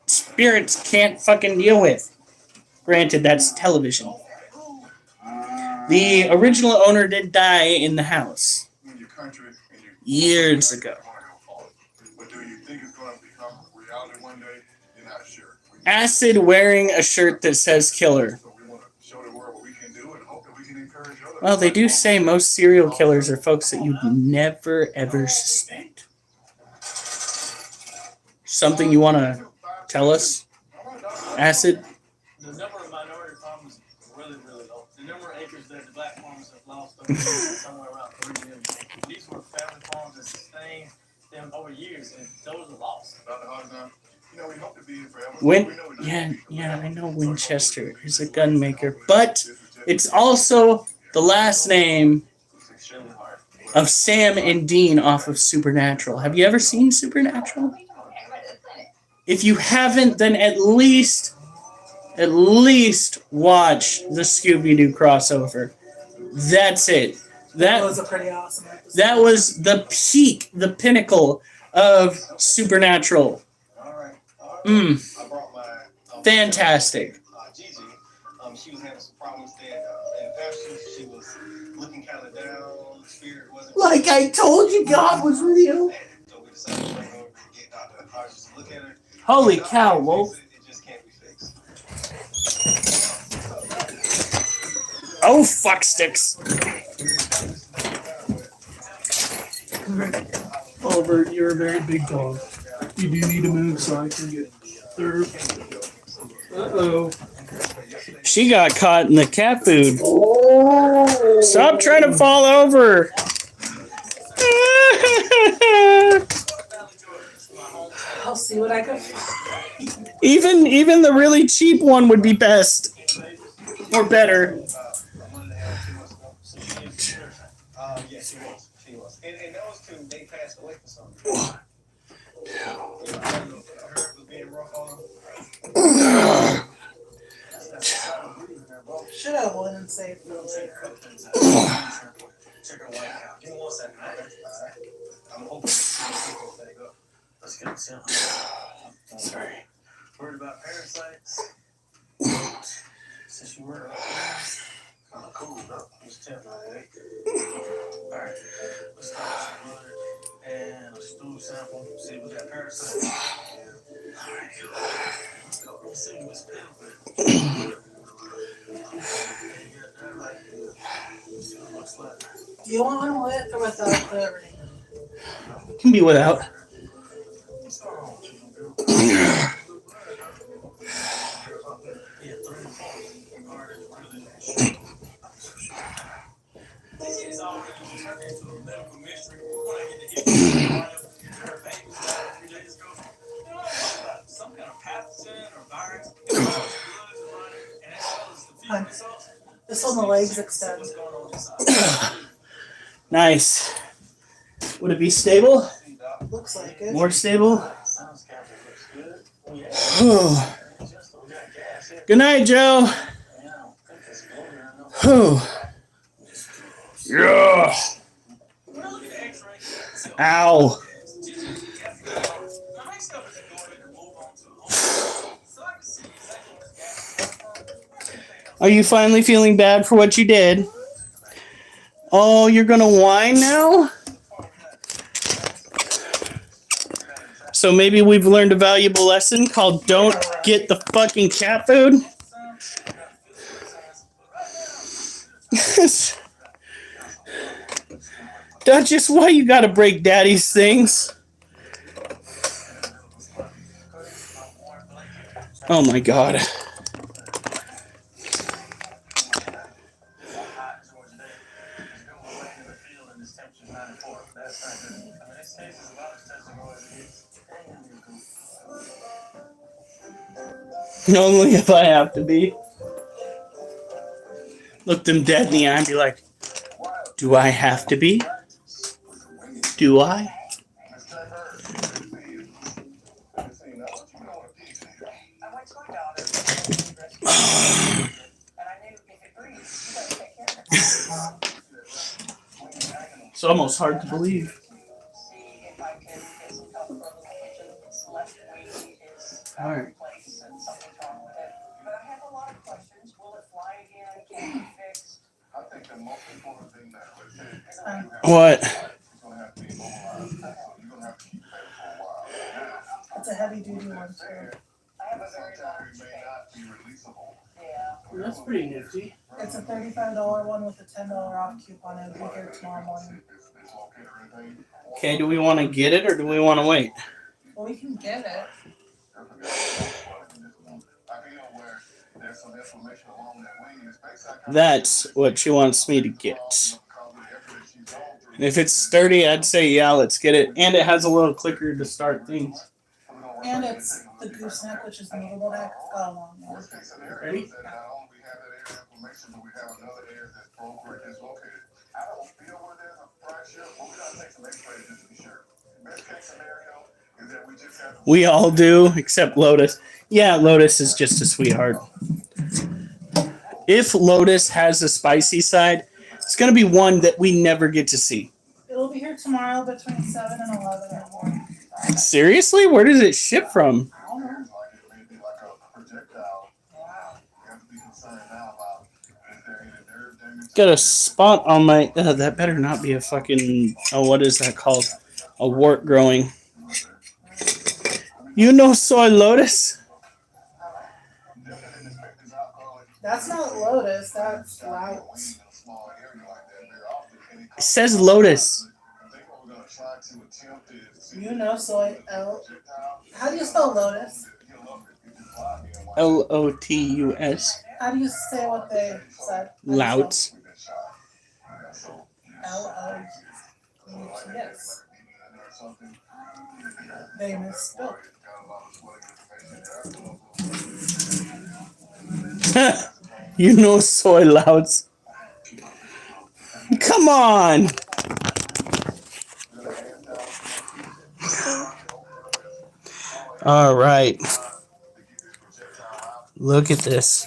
A: spirits can't fucking deal with. Granted, that's television. The original owner did die in the house years ago. Acid wearing a shirt that says killer. Well, they do say most serial killers are folks that you'd never ever suspect. Something you want to tell us, Acid?
D: The number of minority farmers is really, really low. The number of acres that the black farmers have lost over somewhere around 3 million. These were family farms that sustained them over years, and those are lost.
A: I know Winchester is a gun maker, but it's also the last name of Sam and Dean off of Supernatural. Have you ever seen Supernatural? If you haven't, then at least watch the Scooby-Doo crossover. That's it.
B: That was a pretty awesome episode.
A: That was the peak, the pinnacle of Supernatural. Fantastic.
F: Gigi, she was having some problems there in fashion. She was looking kind of down. Spirit wasn't.
A: Like I told you, God was real.
F: So we decided to bring her over and get Dr. Hodges to look at her.
A: Holy cow, Wolf.
F: It just can't be fixed.
A: Oh, fuck sticks. Oliver, you're a very big dog. You do need to move so I can get through. Uh-oh. She got caught in the cat food. Stop trying to fall over.
B: I'll see what I can find.
A: Even the really cheap one would be best. Or better.
F: Yeah, she was. And those two, they passed away for something. Her was being rough on them.
B: Should have one and saved for later.
F: Check her white out. Give me 1 second. I'm hoping to pick up. Let's get it down.
A: Sorry.
F: Worried about parasites? Since you were Cool. It's 10 Alright, let's start with some blood and a stool sample. See if we got parasites. Alright, let's go. Let's see what's pill.
B: Do you want one with or without the ring?
A: Can be without.
D: It's already turned into a medical mystery. When I get to hear her baby died 3 days ago, you know what some kind of pathogen or virus. And as well as the field results.
B: This one, the legs extend.
D: What's going on inside?
A: Nice. Would it be stable?
B: Looks like it.
A: More stable? Good night, Joe. Yeah. Ow. Are you finally feeling bad for what you did? Oh, you're gonna whine now? So maybe we've learned a valuable lesson called don't get the fucking cat food? That's just why you gotta break daddy's things. Oh my god. Only if I have to be. Look them dead in the eye and be like, do I have to be? Do I? It's almost hard to believe. All right.
E: I think the most important thing now is
A: What?
E: it's gonna have to be mobilized. So you're gonna have to keep that for a while.
B: It's a heavy duty one too.
E: Sometimes it may not be releasable.
A: That's pretty nifty.
B: It's a $35 one with a $10 off coupon. It'll be here tomorrow morning.
E: It's located or anything.
A: Okay, do we want to get it or do we want to wait?
B: Well, we can get it.
E: I feel where there's some information along that way. It's basically
A: That's what she wants me to get. And if it's sturdy, I'd say yeah, let's get it. And it has a little clicker to start things.
B: And it's the gooseneck, which is the movable deck. It's got a long one.
E: Worst case scenario
A: Ready?
E: is that not only we have that area information, but we have another area that's broker is located. I don't feel where there's a fracture, but we gotta take some x-rays just to be sure. Best case scenario is that we just have to.
A: We all do, except Lotus. Yeah, Lotus is just a sweetheart. If Lotus has a spicy side, it's going to be one that we never get to see.
B: It'll be here tomorrow between 7 and 11 or more.
A: Seriously? Where does it ship from?
B: I don't know.
E: Like it may be like a projectile.
B: Wow.
E: You have to be concerned now about is there any nerve damage?
A: Got a spot on my... that better not be a fucking... Oh, what is that called? A wart growing. You know soy Lotus?
B: That's not Lotus. That's Louts.
A: It says Lotus.
B: You know soy L. How do you spell Lotus?
A: Lotus.
B: How do you say what they said?
A: Louts.
B: Louts. They misspelled.
A: You know soy Louts. Come on. All right. Look at this.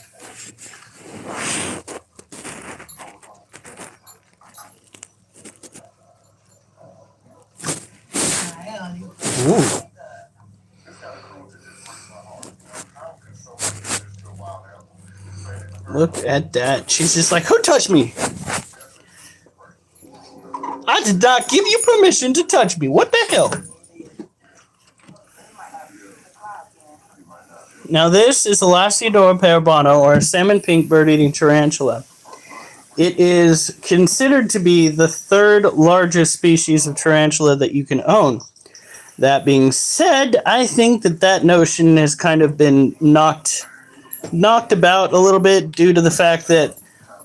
A: Ooh. Look at that. She's just like, who touched me? I did not give you permission to touch me. What the hell? Now this is Elastiodora parabano, or a salmon pink bird-eating tarantula. It is considered to be the third largest species of tarantula that you can own. That being said, I think that notion has kind of been knocked about a little bit due to the fact that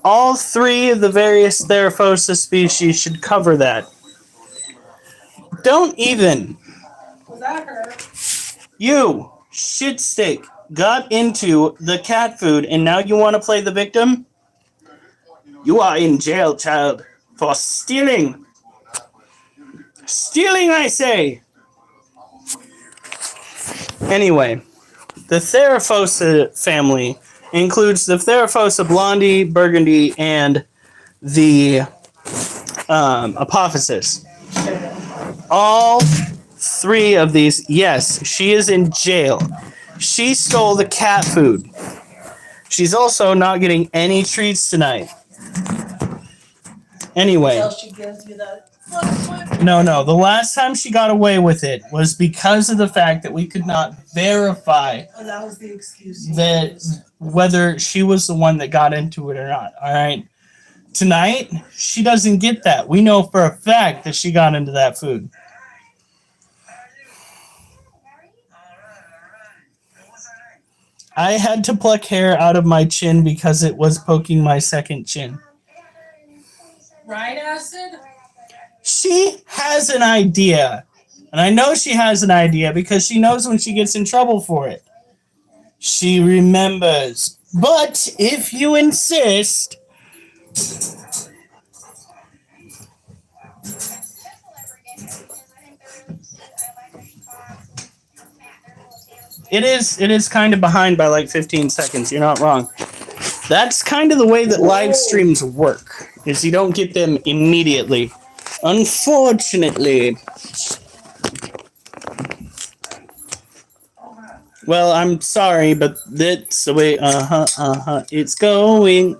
A: all three of the various Theraphosa species should cover that. Don't even.
B: Was that her?
A: You, shit steak, got into the cat food and now you want to play the victim? You are in jail, child, for stealing. Stealing, I say. Anyway, the Theraphosa family includes the Theraphosa blondie, burgundy, and the apophysis. All three of these, yes, she is in jail. She stole the cat food. She's also not getting any treats tonight. Anyway.
B: Until she gives you that.
A: No. The last time she got away with it was because of the fact that we could not verify
B: Oh, that was the excuse. you
A: that
B: used.
A: whether she was the one that got into it or not. All right. Tonight, she doesn't get that. We know for a fact that she got into that food. I had to pluck hair out of my chin because it was poking my second chin.
B: Right, Acid?
A: She has an idea. And I know she has an idea because she knows when she gets in trouble for it. She remembers. But if you insist... It is kind of behind by like 15 seconds. You're not wrong. That's kind of the way that live streams work, is you don't get them immediately. Unfortunately. Well, I'm sorry, but that's the way, it's going,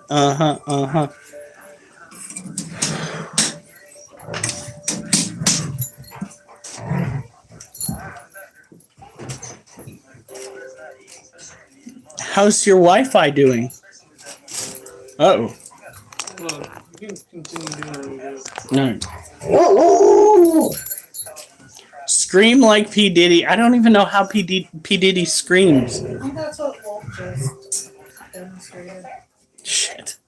A: How's your Wi-Fi doing? Uh-oh.
F: Well, you can continue doing what you do.
A: No. Scream like P. Diddy. I don't even know how P. Diddy screams.
B: I think that's what Wolf just demonstrated.
A: Shit.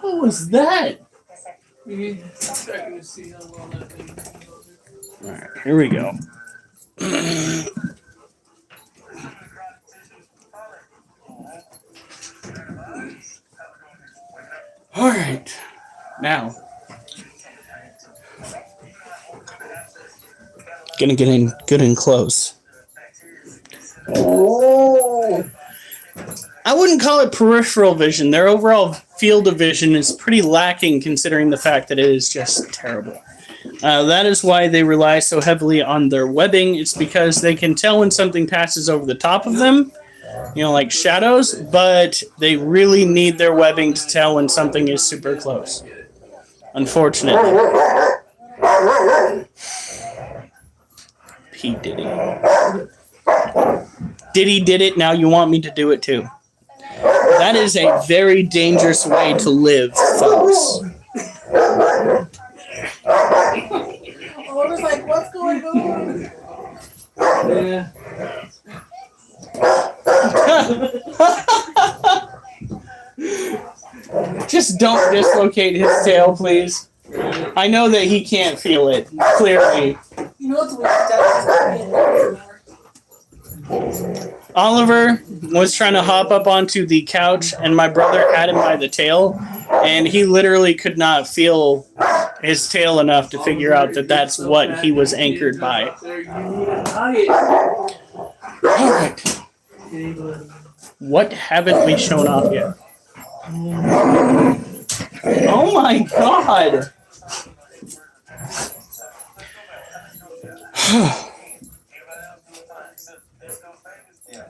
A: What was that?
F: We need a second to see how well that thing goes.
A: Alright, here we go. Alright. Now. Gonna get in good and close. Oh. I wouldn't call it peripheral vision. Their overall field of vision is pretty lacking considering the fact that it is just terrible. That is why they rely so heavily on their webbing. It's because they can tell when something passes over the top of them, you know, like shadows, but they really need their webbing to tell when something is super close. Unfortunately. P. Diddy. Diddy did it, now you want me to do it too. That is a very dangerous way to live, folks.
B: I was like, what's going on?
F: Yeah.
A: Just don't dislocate his tail, please. I know that he can't feel it, clearly.
B: You know what's weird? That
A: Oliver was trying to hop up onto the couch, and my brother had him by the tail, and he literally could not feel his tail enough to figure out that that's what he was anchored by. Alright. What haven't we shown off yet? Oh my god!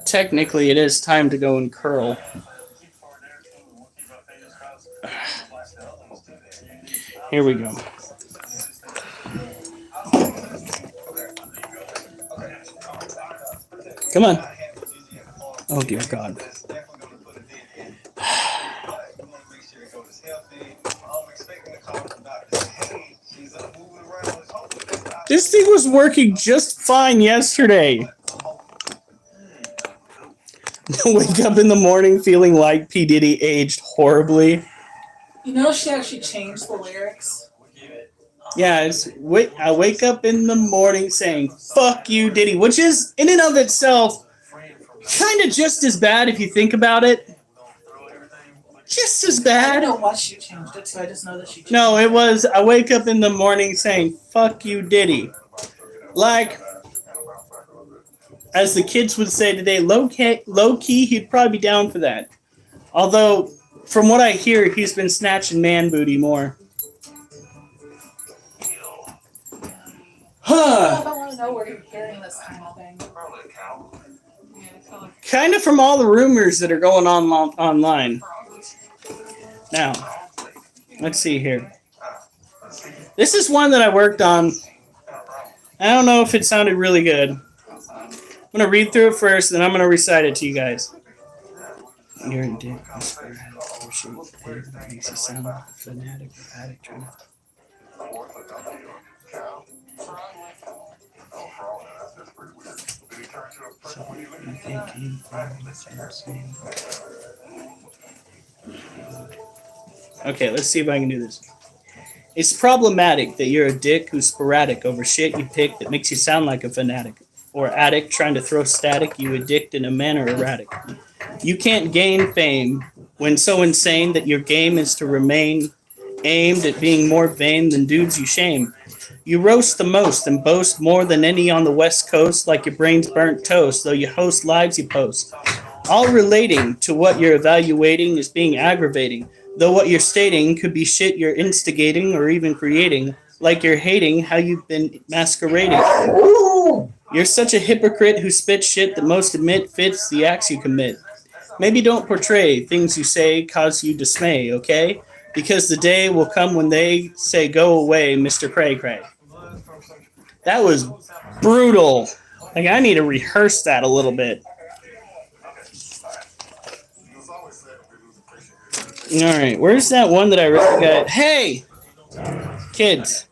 A: Technically, it is time to go and curl. Here we go. Come on. Oh, dear God. This thing was working just fine yesterday. Wake up in the morning feeling like P. Diddy aged horribly.
B: You know, she actually changed the lyrics.
A: Yeah, I wake up in the morning saying, fuck you, Diddy, which is, in and of itself, kind of just as bad if you think about it. Just as
B: I
A: bad.
B: don't know what she changed it to. I just know that she changed
A: No, it was, I wake up in the morning saying, fuck you, Diddy. Like, as the kids would say today, low key, he'd probably be down for that. Although, from what I hear, he's been snatching man booty more.
B: I don't want to know where you're hearing this kind of thing.
A: Kind of from all the rumors that are going on online. Now, let's see here. This is one that I worked on. I don't know if it sounded really good. I'm going to read through it first, then I'm going to recite it to you guys. You're a dick, whisper, makes you sound like a fanatic or addict trying to... Okay, let's see if I can do this. It's problematic that you're a dick who's sporadic over shit you pick that makes you sound like a fanatic. Or addict trying to throw static, you addict in a manner erratic. You can't gain fame when so insane that your game is to remain aimed at being more vain than dudes you shame. You roast the most and boast more than any on the West Coast like your brain's burnt toast, though you host lives you post. All relating to what you're evaluating is being aggravating, though what you're stating could be shit you're instigating or even creating, like you're hating how you've been masquerading. You're such a hypocrite who spits shit that most admit fits the acts you commit. Maybe don't portray things you say cause you dismay, okay? Because the day will come when they say, go away, Mr. Cray Cray. That was brutal. Like, I need to rehearse that a little bit. All right, where's that one that I really got? Hey, kids.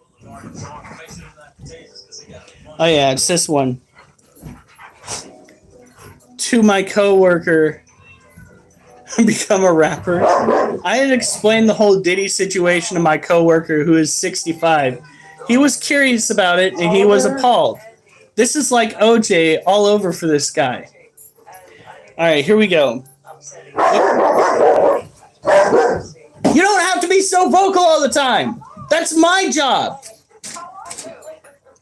A: Oh yeah, it's this one. To my coworker, become a rapper. I had explained the whole Diddy situation to my coworker who is 65. He was curious about it and he was appalled. This is like OJ all over for this guy. All right, here we go. You don't have to be so vocal all the time. That's my job.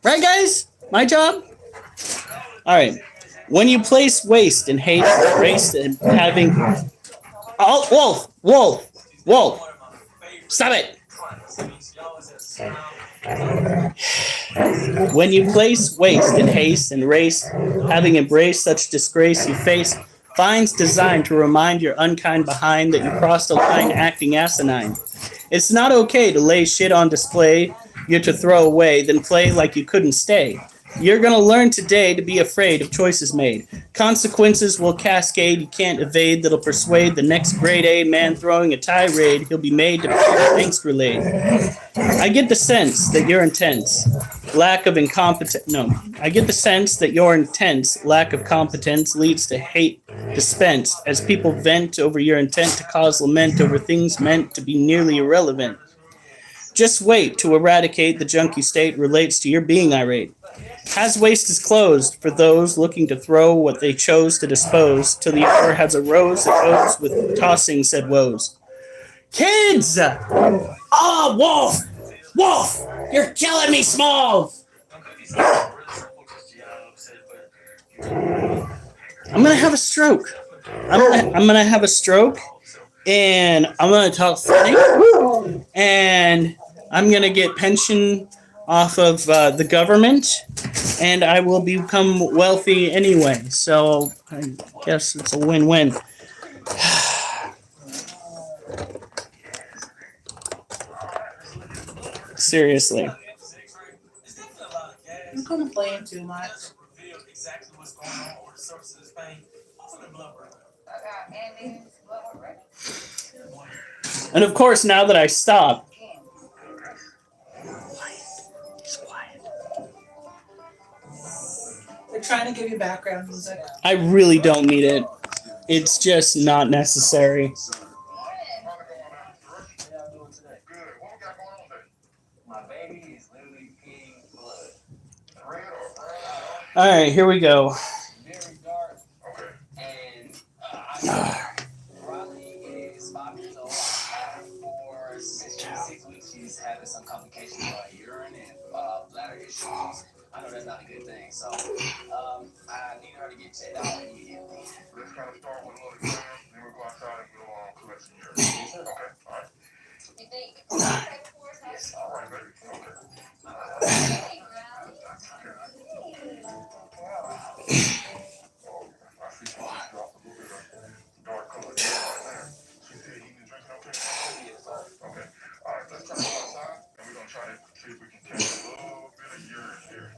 A: Right, guys? My job? All right. When you place waste and hate, race, and having... Oh, Wolf. Stop it. When you place waste and haste and race, having embraced such disgrace you face, finds designed to remind your unkind behind that you crossed a line acting asinine. It's not okay to lay shit on display you're to throw away, then play like you couldn't stay. You're gonna learn today to be afraid of choices made. Consequences will cascade you can't evade that'll persuade the next grade A man throwing a tirade. He'll be made to pay the angst relayed. I get the sense that your intense lack of I get the sense that your intense lack of competence leads to hate dispensed as people vent over your intent to cause lament over things meant to be nearly irrelevant. Just wait to eradicate the junkie state relates to your being irate. Has waste is closed for those looking to throw what they chose to dispose till the hour has arose that goes with tossing said woes. Kids! Oh, Wolf! You're killing me, Small! I'm gonna have a stroke. I'm gonna have a stroke, and I'm gonna talk funny, and I'm gonna get pension off of the government, and I will become wealthy anyway. So I guess it's a win-win. Seriously.
F: It's definitely a lot of gas.
B: You complain too much.
F: Reveal exactly what's going on or the source of this pain. Also the blood pressure.
C: Andy's blood work ready.
A: And of course, now that I stop,
B: They're trying to give you background music.
A: I really don't need it. It's just not necessary.
E: How's it going, man?
F: How y'all doing today?
E: Good. What we got going on today?
F: My baby is literally peeing blood.
E: Red or
A: All right, here we go.
F: Very dark.
E: okay?
F: And I Riley is 5 years old. For 6 weeks, she's having some complications with urine and bladder issues. I know that's not a good thing, so I need her to get checked out immediately.
E: Let's kind of start with a little exam, then we'll go outside and we'll collect some urine. Okay, all right.
C: You think for us?
E: All right, baby. Okay. Oh, I see she dropped a little bit of dark color right there. She said eating and drinking okay? Okay. All right, let's try to go outside and we're gonna try to see if we can catch a little bit of urine here.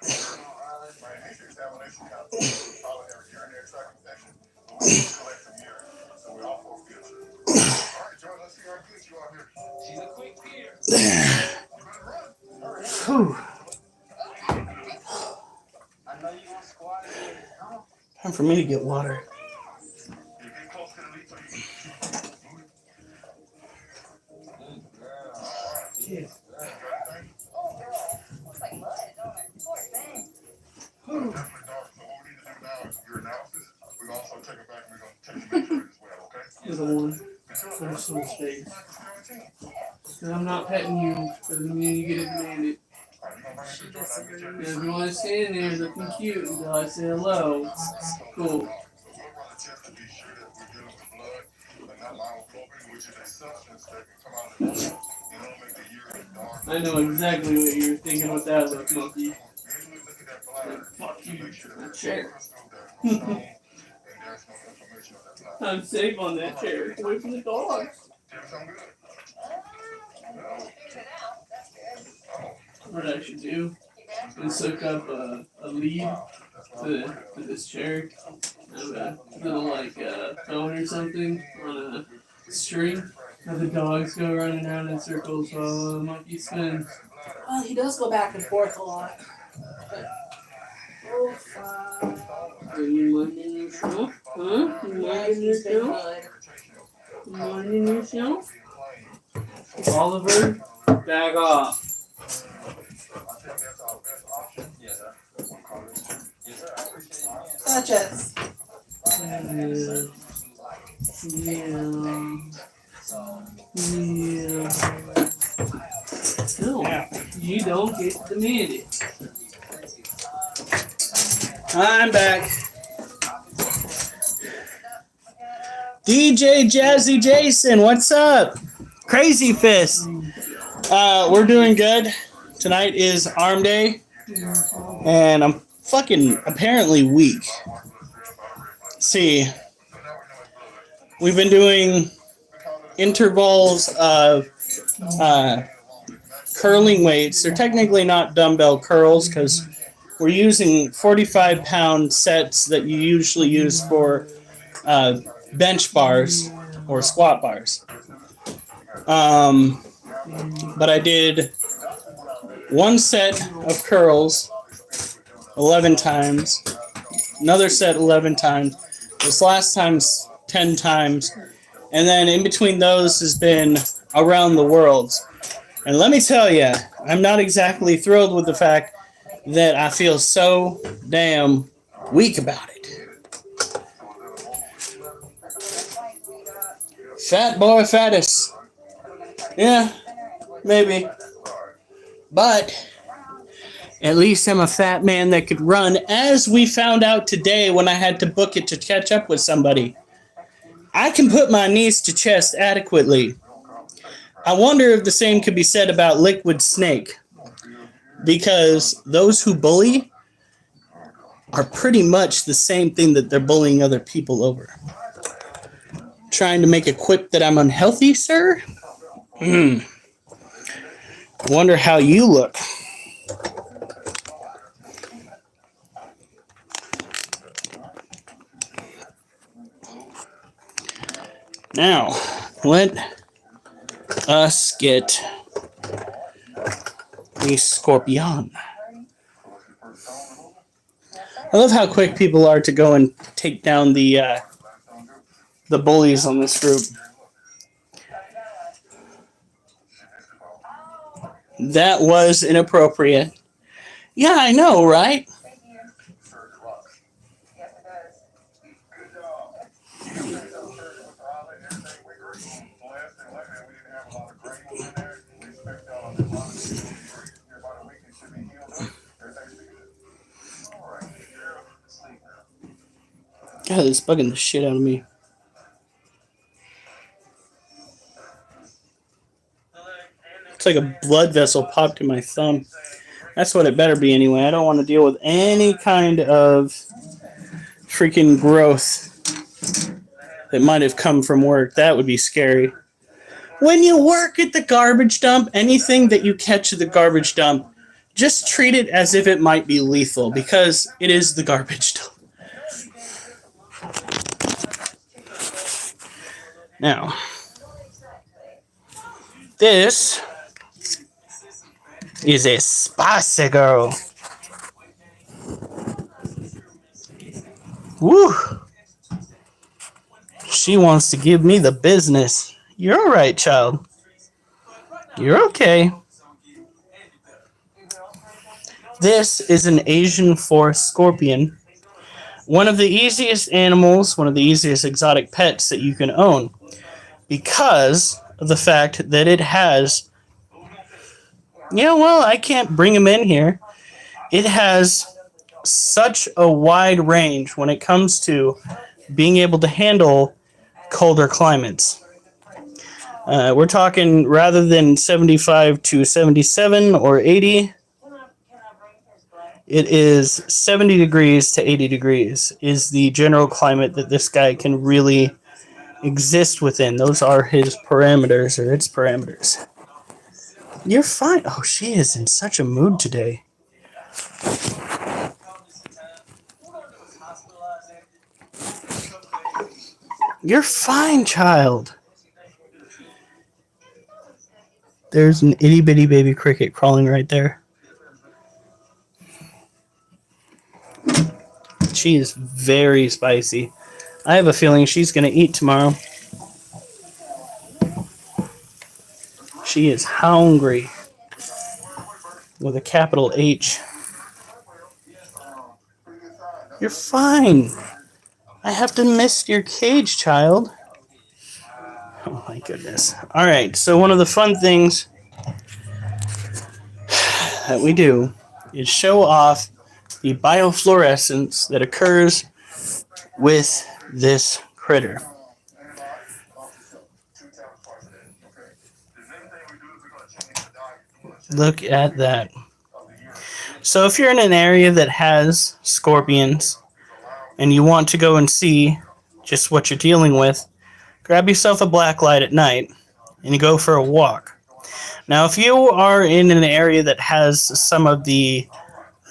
E: Man, this examination got probably have a urinary tract infection, but we need to collect some urine. So we're all supposed to get you. All right, Joy, let's see how good you are here.
F: She's a quick peer.
E: You better run. Hurry up.
A: Whew.
F: I know you want to squat it.
A: Time for me to get water.
E: You get close to the lead so you can move it.
B: Yeah.
C: Oh, girl. Looks like mud, don't it? Poor thing.
E: Definitely dark. So what we need to do now is your analysis. We're gonna also take it back and we're gonna take some pictures as well, okay?
G: You're the one.
E: Until
G: Personal space.
E: 17.
G: Because I'm not petting you, doesn't mean you get it demanded.
E: All right, you gonna bring it to the door and I'll get you a
G: Now, if you want to stand there looking cute until I say hello, cool.
E: So we'll run a test to be sure that we're dealing with blood, but not myoglobin, which is a substance that can come out of the blood and it'll make the urine dark.
G: I know exactly what you're thinking with that look, monkey.
E: Usually look at that bladder
G: Fuck
E: to
G: you,
E: make sure that
G: that
E: there's
G: chair.
E: no crystal, there's no stone, and there's no inflammation on that bladder.
G: I'm safe on that chair. Away from the dog.
E: Tim, sound good?
C: Figured it out. That's good.
G: What I should do is hook up a lead to this chair. Have a little like phone or something on a string. Have the dogs go running around in circles while the monkey spins.
B: Well, he does go back and forth a lot. Oh, fine.
G: Are you minding yourself? Huh? You
B: Yeah,
G: minding
B: he's been
G: yourself?
B: good.
G: You minding yourself? Oliver, back off.
E: I think that's our best option.
F: Yes, sir.
E: We'll call it.
F: Yes, sir. I appreciate it.
B: Gotcha.
G: No, you don't get demanded.
A: I'm back. DJ Jazzy Jason, what's up? Crazy Fist. We're doing good. Tonight is arm day, and I'm fucking apparently weak. See, we've been doing intervals of curling weights. They're technically not dumbbell curls because we're using 45-pound sets that you usually use for bench bars or squat bars. But I did one set of curls 11 times, another set 11 times, this last time's 10 times, and then in between those has been around the world. And let me tell you, I'm not exactly thrilled with the fact that I feel so damn weak about it. Fat boy fattest. Yeah, maybe. But at least I'm a fat man that could run, as we found out today when I had to book it to catch up with somebody. I can put my knees to chest adequately. I wonder if the same could be said about Liquid Snake. because those who bully are pretty much the same thing that they're bullying other people over. Trying to make a quip that I'm unhealthy, sir? Wonder how you look. Now, let us get a scorpion. I love how quick people are to go and take down the bullies on this group. That was inappropriate. Yeah, I know, right?
C: Thank you. Yes, it does.
E: Good job. You guys up there with the highlight and everything. We were blessed and lucky we didn't have a lot of granules in there. We expect y'all to do a lot of things. Here about a week, it should be healed up. Everything's be good. All right. You're asleep now.
A: God, it's bugging the shit out of me. It's like a blood vessel popped in my thumb. That's what it better be anyway. I don't want to deal with any kind of freaking growth that might have come from work. That would be scary. When you work at the garbage dump, anything that you catch at the garbage dump, just treat it as if it might be lethal, because it is the garbage dump. Now, this is a spicy girl. Woo! She wants to give me the business. You're all right, child. You're okay. This is an Asian forest scorpion. One of the easiest animals, one of the easiest exotic pets that you can own, because of the fact that it has, I can't bring him in here. It has such a wide range when it comes to being able to handle colder climates. We're talking rather than 75 to 77 or 80, it is 70 degrees to 80 degrees is the general climate that this guy can really exist within. Those are his parameters, or its parameters. You're fine. Oh, she is in such a mood today. You're fine, child. There's an itty bitty baby cricket crawling right there. She is very spicy. I have a feeling she's going to eat tomorrow. She is hungry. With a capital H. You're fine. I have to mist your cage, child. Oh my goodness. Alright, so one of the fun things that we do is show off the biofluorescence that occurs with this critter. Look at that. So if you're in an area that has scorpions and you want to go and see just what you're dealing with, grab yourself a black light at night and go for a walk. Now, if you are in an area that has some of the,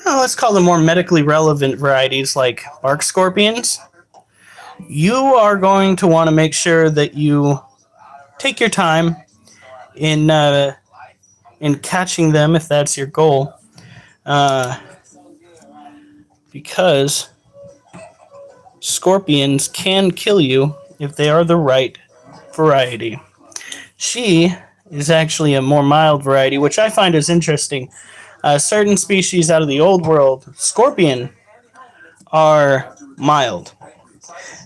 A: let's call them more medically relevant varieties like bark scorpions, you are going to want to make sure that you take your time in catching them if that's your goal, because scorpions can kill you if they are the right variety. She is actually a more mild variety, which I find is interesting. Certain species out of the old world, scorpion, are mild.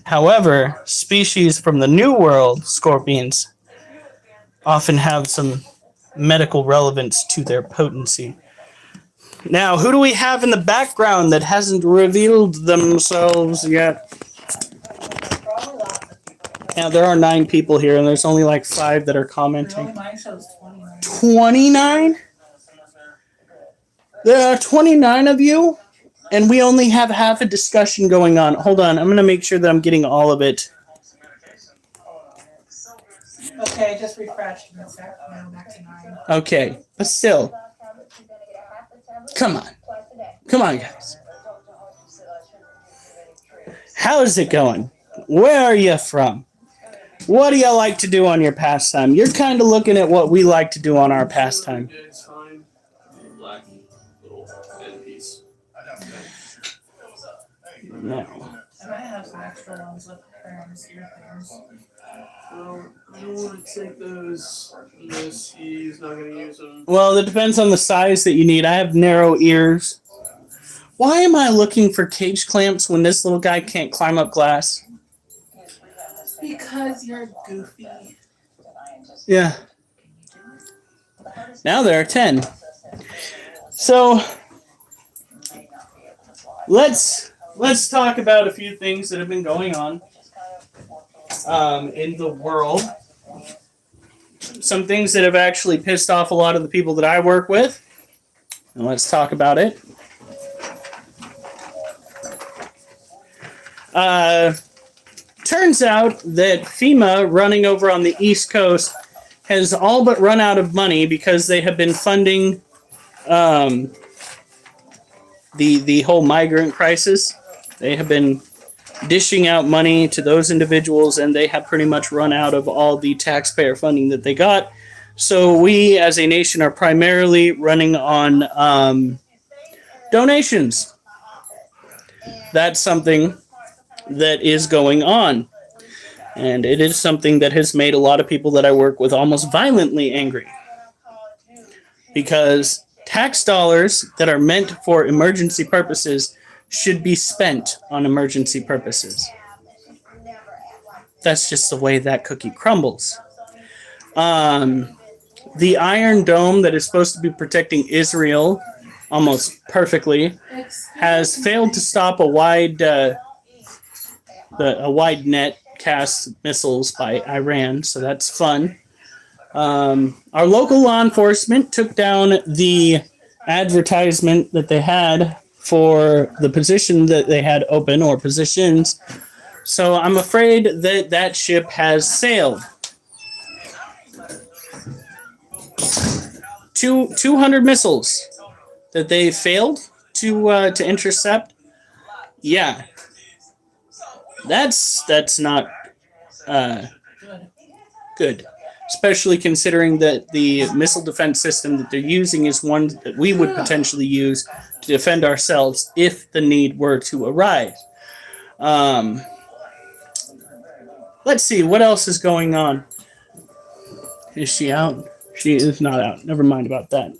A: However, species from the new world, scorpions, often have some medical relevance to their potency. Now, who do we have in the background that hasn't revealed themselves yet? Yeah, there are 9 people here, and there's only like 5 that are commenting.
B: Mine shows 29.
A: 29? There are 29 of you, and we only have half a discussion going on. Hold on, I'm going to make sure that I'm getting all of it.
B: Okay, just refreshed and it's back now back to 9.
A: Okay, but still, come on. Come on, guys. How is it going? Where are you from? What do you like to do on your pastime? You're kind of looking at what we like to do on our pastime.
G: It's fine. Black little end piece.
A: No.
B: I might have some extra ones with parents, ear things.
G: Well, I don't want to take those unless he's not going to use them.
A: Well, it depends on the size that you need. I have narrow ears. Why am I looking for cage clamps when this little guy can't climb up glass?
B: Because you're goofy.
A: Yeah. Now there are 10. So let's talk about a few things that have been going on in the world. Some things that have actually pissed off a lot of the people that I work with. And let's talk about it. Turns out that FEMA running over on the East Coast has all but run out of money because they have been funding the whole migrant crisis. They have been dishing out money to those individuals, and they have pretty much run out of all the taxpayer funding that they got. So we, as a nation, are primarily running on donations. That's something that is going on. And it is something that has made a lot of people that I work with almost violently angry. Because tax dollars that are meant for emergency purposes should be spent on emergency purposes. That's just the way that cookie crumbles. The Iron Dome that is supposed to be protecting Israel almost perfectly has failed to stop a wide net cast missiles by Iran, so that's fun. Our local law enforcement took down the advertisement that they had for the position that they had open, or positions, so I'm afraid that that ship has sailed. 200 missiles that they failed to intercept. Yeah, that's not good, especially considering that the missile defense system that they're using is one that we would potentially use to defend ourselves if the need were to arise. Let's see, what else is going on? Is she out? She is not out. Never mind about that.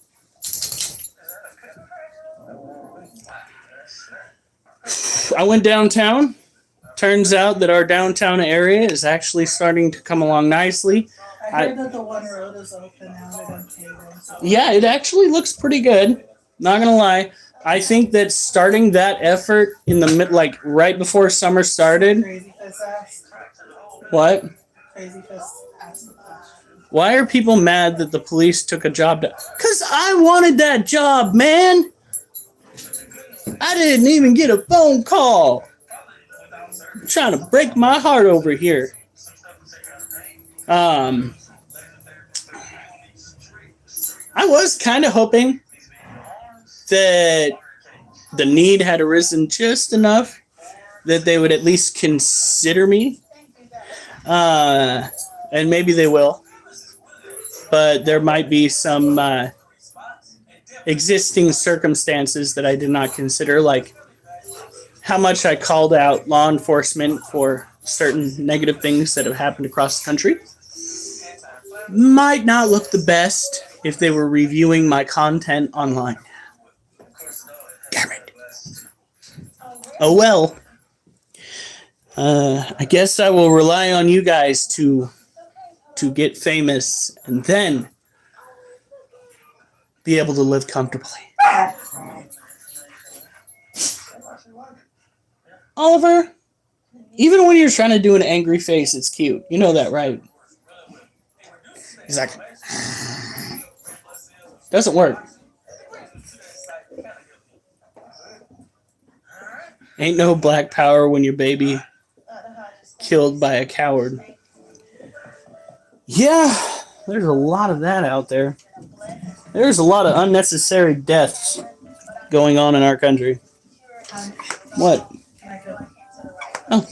A: I went downtown. Turns out that our downtown area is actually starting to come along nicely.
B: I heard that the one road is open now. They're going to pave it. So.
A: Yeah, it actually looks pretty good. Not gonna lie. I think that starting that effort in the right before summer started.
B: Crazy Fist asked.
A: What?
B: Crazy Fist asked the question.
A: Why are people mad that the police took a job? Because I wanted that job, man. I didn't even get a phone call. I'm trying to break my heart over here. I was kind of hoping that the need had arisen just enough that they would at least consider me. And maybe they will. But there might be some existing circumstances that I did not consider, like how much I called out law enforcement for certain negative things that have happened across the country. Might not look the best if they were reviewing my content online. Damn it. Oh well. I guess I will rely on you guys to get famous and then be able to live comfortably. Oliver, even when you're trying to do an angry face, it's cute. You know that, right? Exactly. Doesn't work. Ain't no black power when your baby killed by a coward. Yeah, there's a lot of that out there. There's a lot of unnecessary deaths going on in our country. What? Oh.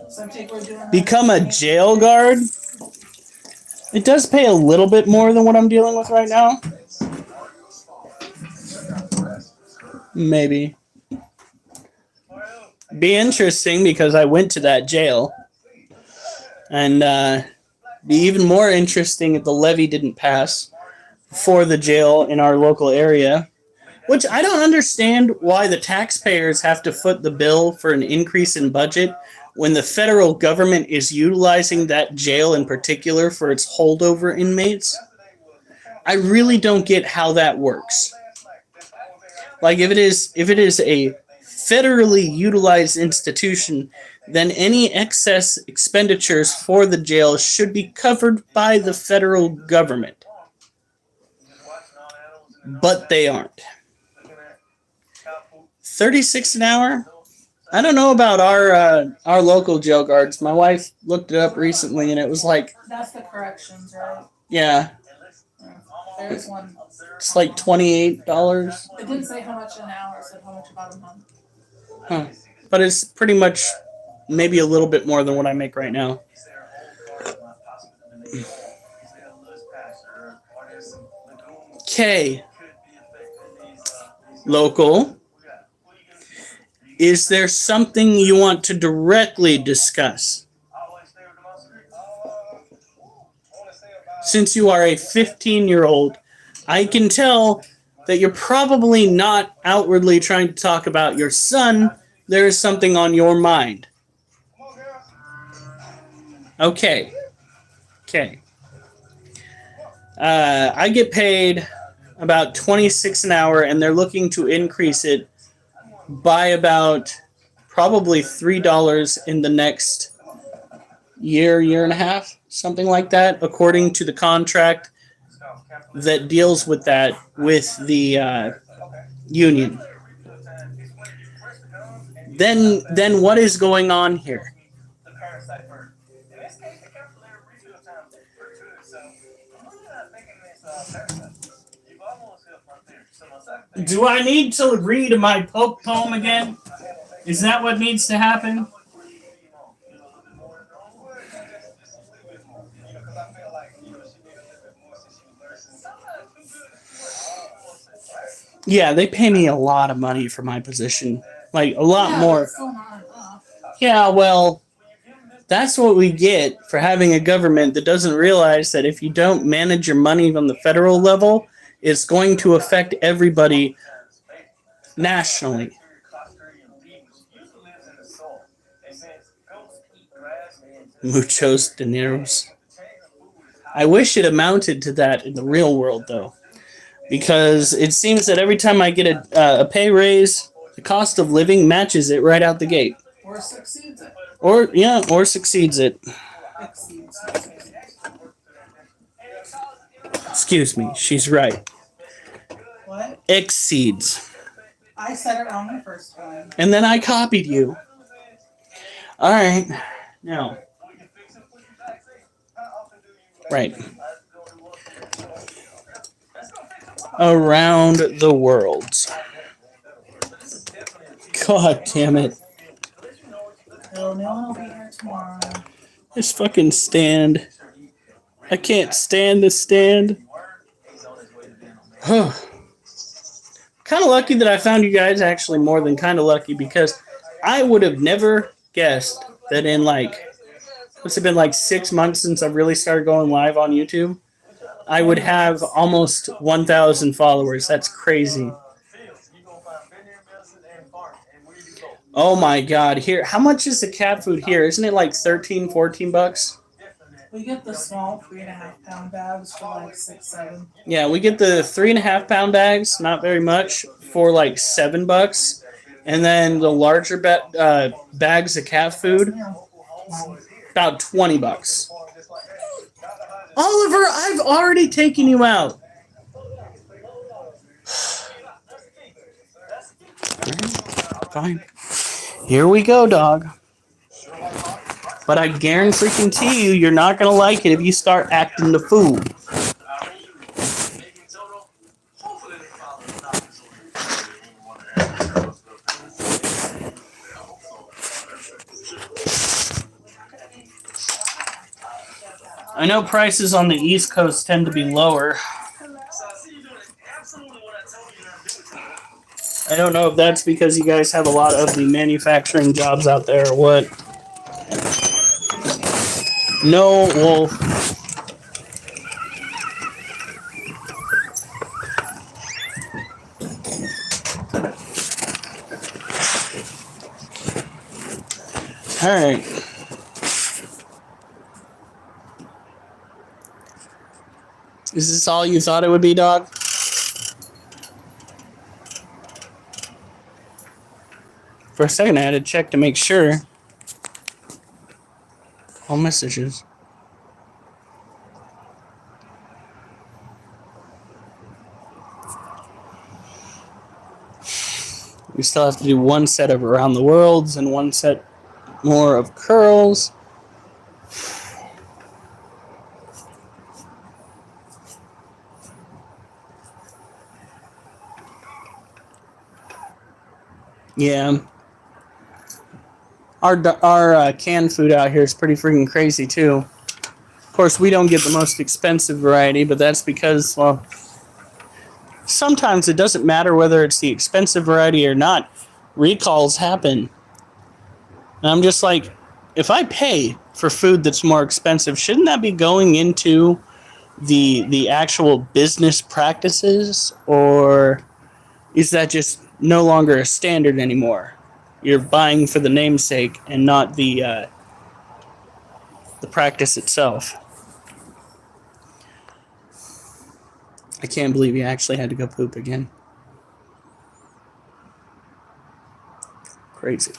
B: Some people are doing that.
A: Become a jail guard? It does pay a little bit more than what I'm dealing with right now. Maybe. Be interesting because I went to that jail. And be even more interesting if the levy didn't pass for the jail in our local area. Which I don't understand why the taxpayers have to foot the bill for an increase in budget when the federal government is utilizing that jail in particular for its holdover inmates. I really don't get how that works. Like if it is a federally utilized institution, then any excess expenditures for the jail should be covered by the federal government. But they aren't. 36 an hour? I don't know about our local jail guards. My wife looked it up recently and it was like,
B: That's the corrections, right?
A: yeah,
B: There's one.
A: it's like $28.
B: It didn't say how much an hour, it said how much about a month.
A: Huh. But it's pretty much maybe a little bit more than what I make right now. Okay. Local. Is there something you want to directly discuss? Since you are a 15-year-old, I can tell that you're probably not outwardly trying to talk about your son. There is something on your mind. Okay. I get paid about $26 an hour, and they're looking to increase it by about probably $3 in the next year and a half, something like that, according to the contract that deals with that with the union. Then what is going on here? Do I need to read my Pope poem again? Is that what needs to happen? Yeah, they pay me a lot of money for my position. Like, a lot more.
B: It's still not enough.
A: Yeah, well, that's what we get for having a government that doesn't realize that if you don't manage your money on the federal level, it's going to affect everybody nationally. Muchos dineros. I wish it amounted to that in the real world, though. Because it seems that every time I get a pay raise, the cost of living matches it right out the gate.
B: Or succeeds it.
A: Or succeeds it.
B: Exceeds.
A: Excuse me, she's right.
B: What?
A: Exceeds.
B: I said it wrong the first time.
A: And then I copied you. Alright. Now. Right. Around the world. God damn it.
B: No one will be here tomorrow.
A: This fucking stand. I can't stand this stand. Kind of lucky that I found you guys, actually more than kind of lucky, because I would have never guessed that in what's it been, 6 months since I've really started going live on YouTube, I would have almost 1,000 followers. That's crazy. Oh my god, here, how much is the cat food here? Isn't it like $13, $14?
B: We get the small 3.5 pound bags for $6, $7.
A: Yeah, we get the 3.5 pound bags, not very much, for $7. And then the larger bags of cat food, about $20. Oliver, I've already taken you out. Fine. Here we go, dog. But I guarantee you, you're not gonna like it if you start acting the fool.
D: Maybe total. Hopefully they follow the doctor's
A: I know prices on the East Coast tend to be lower.
D: So I see you doing absolutely what I told you not to do.
A: I don't know if that's because you guys have a lot of the manufacturing jobs out there or what. No, well, all right. Is this all you thought it would be, dog? For a second, I had to check to make sure. All messages. We still have to do one set of around the worlds and one set more of curls. Yeah. Our canned food out here is pretty freaking crazy too. Of course, we don't get the most expensive variety, but that's because, well, sometimes it doesn't matter whether it's the expensive variety or not. Recalls happen. And I'm just like, if I pay for food that's more expensive, shouldn't that be going into the actual business practices, or is that just no longer a standard anymore? You're buying for the namesake and not the practice itself. I can't believe you actually had to go poop again. Crazy.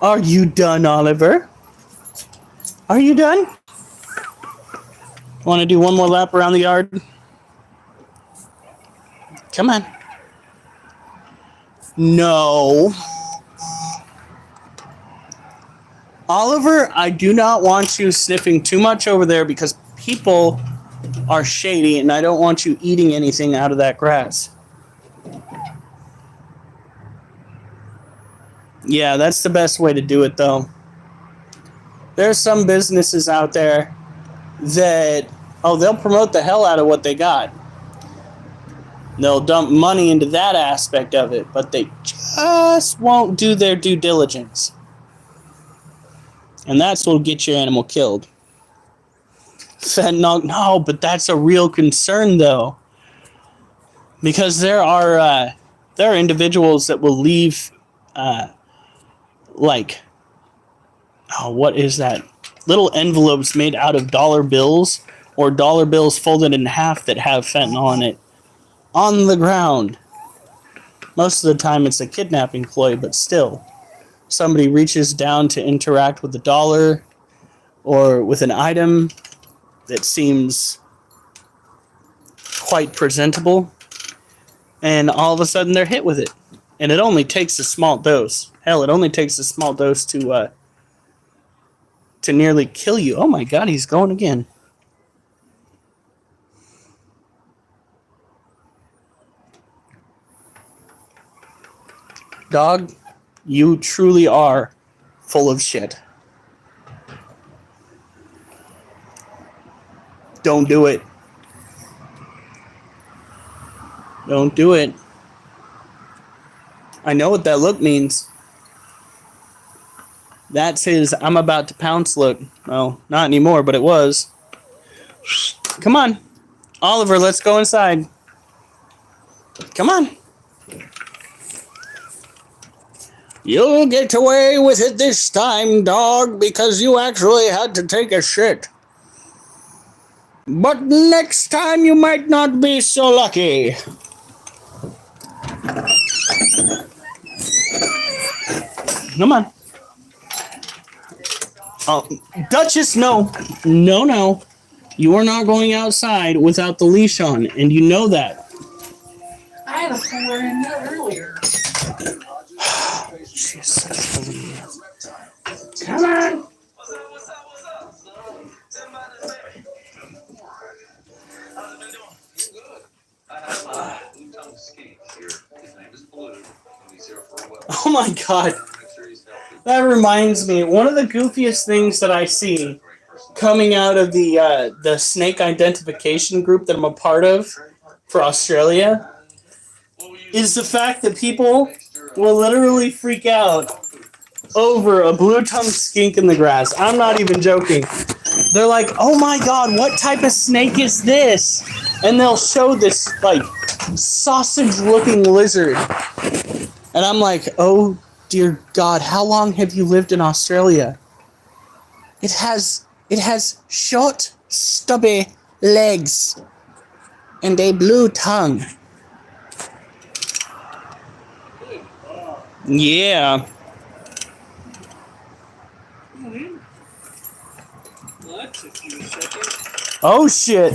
A: Are you done, Oliver? Are you done? Want to do one more lap around the yard? Come on. No. Oliver, I do not want you sniffing too much over there because people are shady and I don't want you eating anything out of that grass. Yeah, that's the best way to do it though. There's some businesses out there that, they'll promote the hell out of what they got. They'll dump money into that aspect of it, but they just won't do their due diligence. And that's what'll get your animal killed. Fentanyl, no, but that's a real concern though. Because there are individuals that will leave, what is that? Little envelopes made out of dollar bills or dollar bills folded in half that have fentanyl in it. On the ground. Most of the time it's a kidnapping ploy, but still. Somebody reaches down to interact with the dollar or with an item that seems quite presentable, and all of a sudden they're hit with it. And it only takes a small dose. Hell, it only takes a small dose to nearly kill you. Oh my God, he's going again. Dog, you truly are full of shit. Don't do it. Don't do it. I know what that look means. That's his I'm about to pounce look. Well, not anymore, but it was. Come on. Oliver, let's go inside. Come on. You'll get away with it this time, dog, because you actually had to take a shit. But next time you might not be so lucky. Come on. Oh, Duchess, no. No. You are not going outside without the leash on, and you know that.
B: I had a puller in there earlier.
A: She's such a weird. Come on.
D: What's up? What's up? What's up? Tell me about this baby. How's it been doing? Good. I have a blue-tongued skink here. His name is Blue. And he's here for a while.
A: Oh my god.
D: Make sure he's healthy.
A: That reminds me, one of the goofiest things that I see coming out of the snake identification group that I'm a part of for Australia is the fact that people will literally freak out over a blue-tongued skink in the grass. I'm not even joking. They're like, oh my god, what type of snake is this? And they'll show this, like, sausage-looking lizard. And I'm like, oh dear god, how long have you lived in Australia? It has short, stubby legs and a blue tongue. Yeah.
G: That took you a second.
A: Oh shit.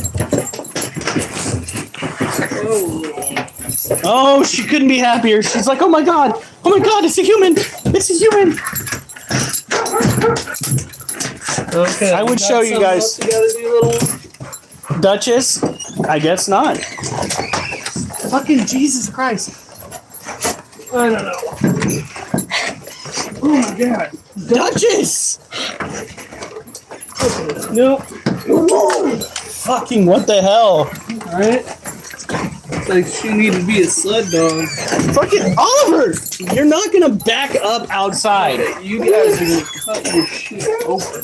A: Oh, she couldn't be happier. She's like, oh my god, it's a human. It's a human.
G: Okay.
A: I would show you guys.
G: You gotta do, little one?
A: Duchess? I guess not. Fucking Jesus Christ.
G: I don't know. Oh my god.
A: Duchess!
G: Nope.
A: Fucking what the hell?
G: Alright. It's like she needed to be a sled dog.
A: Fucking Oliver! You're not gonna back up outside.
G: You guys are gonna cut your shit open.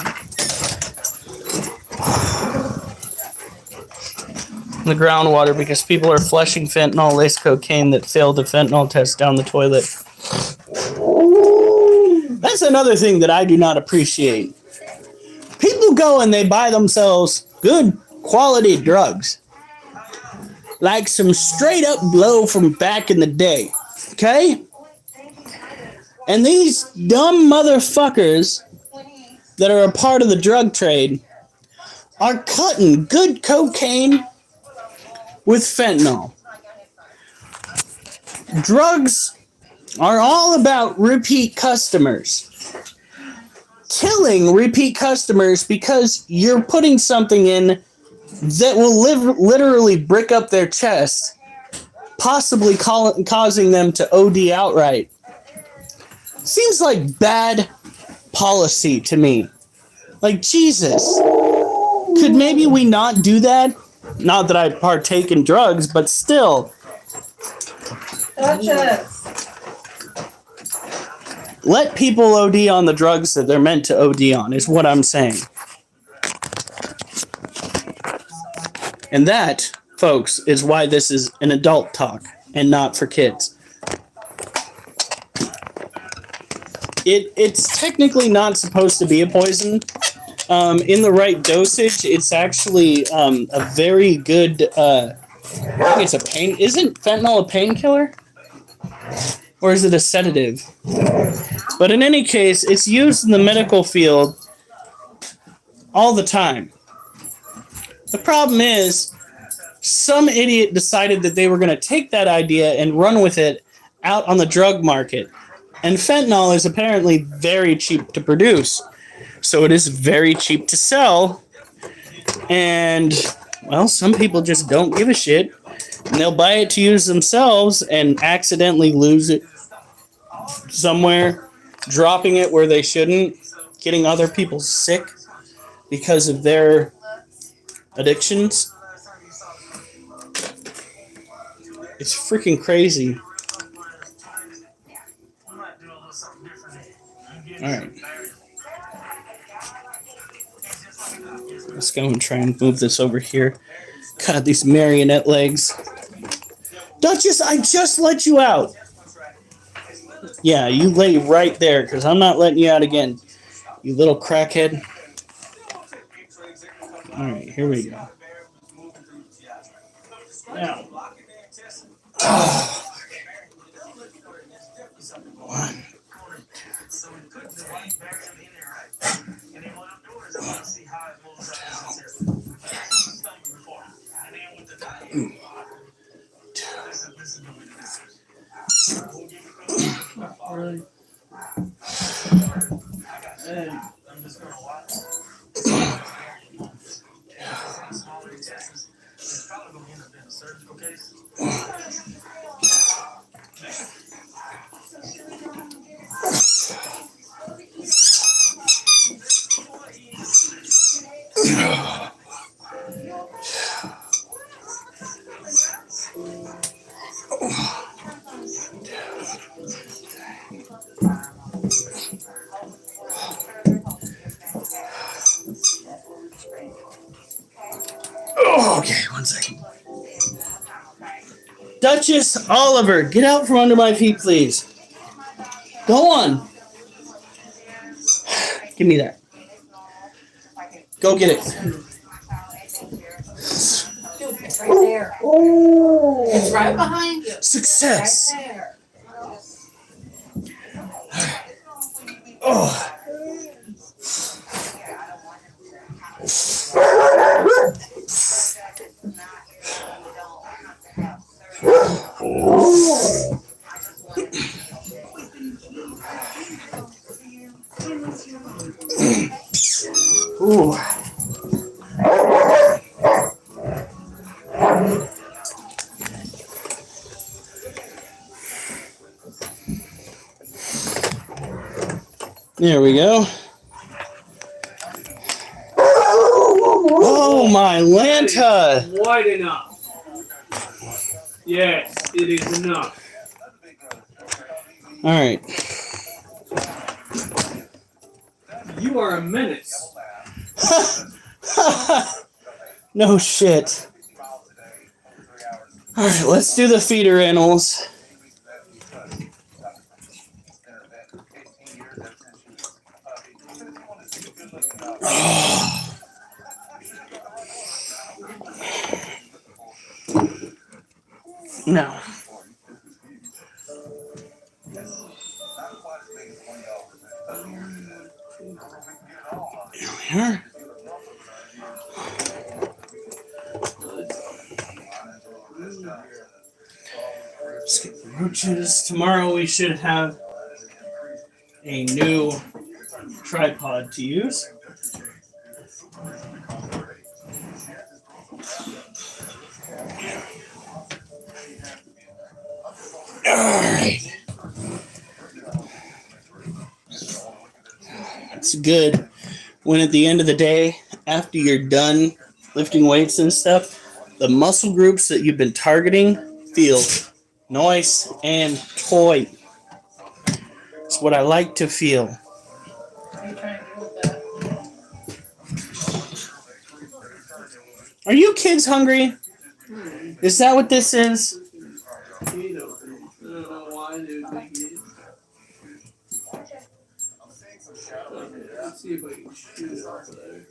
A: The groundwater because people are flushing fentanyl laced cocaine that failed the fentanyl test down the toilet. That's another thing that I do not appreciate. People go and they buy themselves good quality drugs. Like some straight up blow from back in the day. Okay? And these dumb motherfuckers that are a part of the drug trade are cutting good cocaine with fentanyl. Drugs are all about repeat customers. Killing repeat customers because you're putting something in that will literally brick up their chest, possibly causing them to OD outright. Seems like bad policy to me. Like, Jesus. Could maybe we not do that? Not that I partake in drugs, but still.
B: Duchess.
A: Let people OD on the drugs that they're meant to OD on, is what I'm saying. And that, folks, is why this is an adult talk and not for kids. It's technically not supposed to be a poison. In the right dosage, it's actually a very good. I think it's a pain. Isn't fentanyl a painkiller, or is it a sedative? But in any case, it's used in the medical field all the time. The problem is, some idiot decided that they were going to take that idea and run with it out on the drug market. And fentanyl is apparently very cheap to produce. So it is very cheap to sell. And, well, some people just don't give a shit. And they'll buy it to use themselves and accidentally lose it somewhere, dropping it where they shouldn't, getting other people sick because of their addictions. It's freaking crazy. Alright. Let's go and try and move this over here. God, these marionette legs. Duchess, I just let you out. Yeah, you lay right there, because I'm not letting you out again. You little crackhead. Alright, here we go. Now. One. Okay, 1 second. Duchess Oliver, get out from under my feet, please. Go on. Give me that. Go get it.
B: Dude, it's right there. It's right behind you.
A: Success.
B: Right there.
A: Oh. Ooh. There we go. Oh my Lanta!
G: Quite enough. Yes, it is enough.
A: All right.
G: You are a menace.
A: No shit. All right, let's do the feeder animals. No. Here we are. Skip the roaches. Tomorrow we should have a new tripod to use. Alright. It's good when at the end of the day, after you're done lifting weights and stuff, the muscle groups that you've been targeting feel nice and tight. It's what I like to feel.
B: What are you trying to do with that?
A: Are you kids hungry? Is that what this is?
G: I don't know why they would make it. Okay, let's see if I can shoot it off there.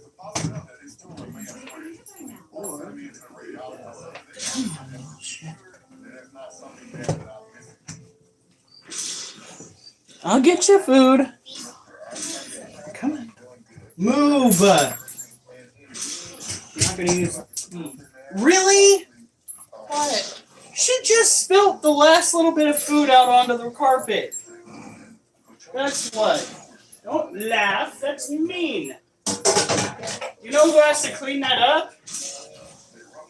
A: I'll get you food. Come on. Move.
G: I'm not gonna use.
A: Really?
B: What?
A: She just spilt the last little bit of food out onto the carpet. That's what. Don't laugh. That's mean. You know who has to clean that up?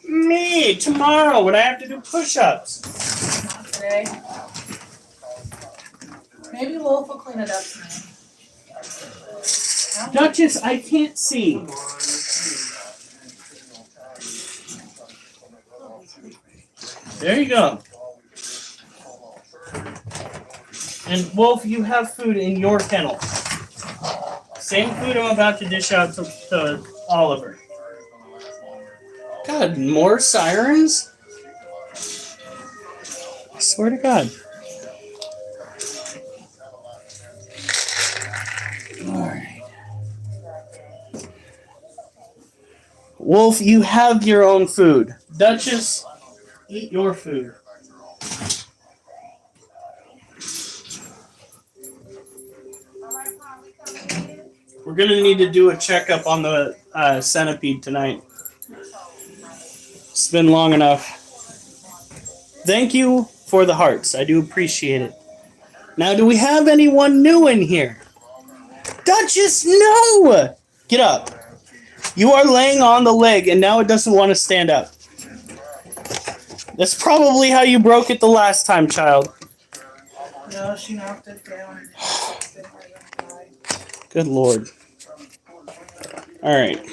A: Me. Tomorrow when I have to do push-ups.
B: Not today. Maybe Wolf will clean it up tonight.
A: Duchess, I can't see. There you go. And Wolf, you have food in your kennel. Same food I'm about to dish out to Oliver. God, more sirens? I swear to God. Alright. Wolf, you have your own food. Duchess, eat your food. We're gonna need to do a checkup on the centipede tonight. It's been long enough. Thank you for the hearts. I do appreciate it. Now, do we have anyone new in here? Duchess, no! Get up. You are laying on the leg, and now it doesn't want to stand up. That's probably how you broke it the last time, child.
B: No, she knocked it down.
A: Good Lord. Alright.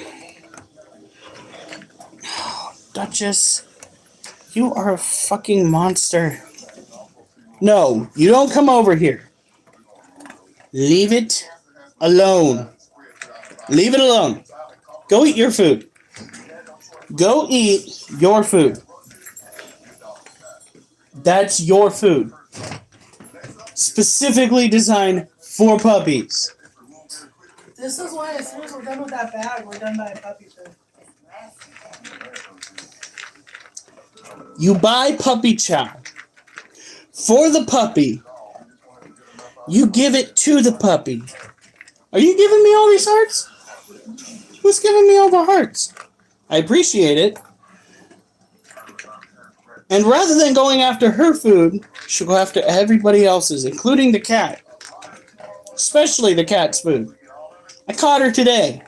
A: Duchess, you are a fucking monster. No, you don't come over here. Leave it alone. Leave it alone. Go eat your food. Go eat your food. That's your food. Specifically designed for puppies.
B: This is why as soon as we're done with that bag, we're done buying puppy food.
A: You buy puppy chow for the puppy. You give it to the puppy. Are you giving me all these hearts? Who's giving me all the hearts? I appreciate it. And rather than going after her food, she'll go after everybody else's, including the cat. Especially the cat's food. I caught her today.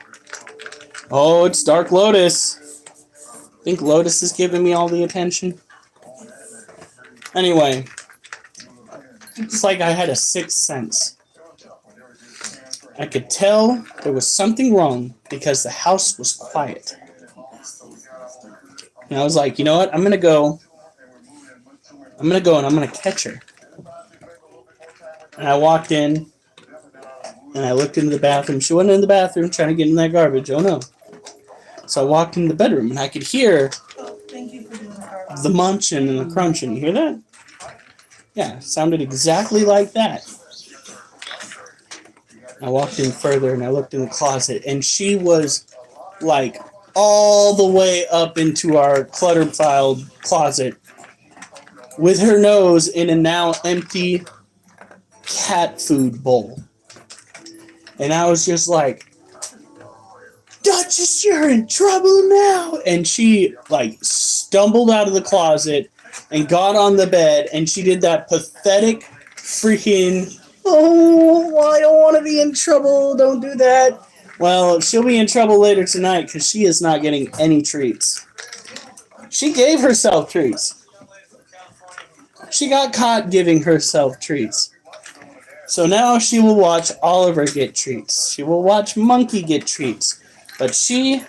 A: Oh, it's Dark Lotus. I think Lotus is giving me all the attention. Anyway, it's like I had a sixth sense. I could tell there was something wrong because the house was quiet. And I was like, you know what? I'm going to go and I'm going to catch her. And I walked in and I looked into the bathroom. She wasn't in the bathroom trying to get in that garbage. Oh no. So I walked into the bedroom and I could hear
B: Thank you for doing the
A: the munching and the crunching. You hear that? Yeah, it sounded exactly like that. I walked in further and I looked in the closet and she was like all the way up into our clutter-filed closet with her nose in a now empty cat food bowl. And I was just like, Duchess, you're in trouble now. And she like stumbled out of the closet and got on the bed and she did that pathetic freaking, oh, I don't want to be in trouble. Don't do that. Well, she'll be in trouble later tonight because she is not getting any treats. She gave herself treats. She got caught giving herself treats. So now she will watch Oliver get treats. She will watch Monkey get treats. But she,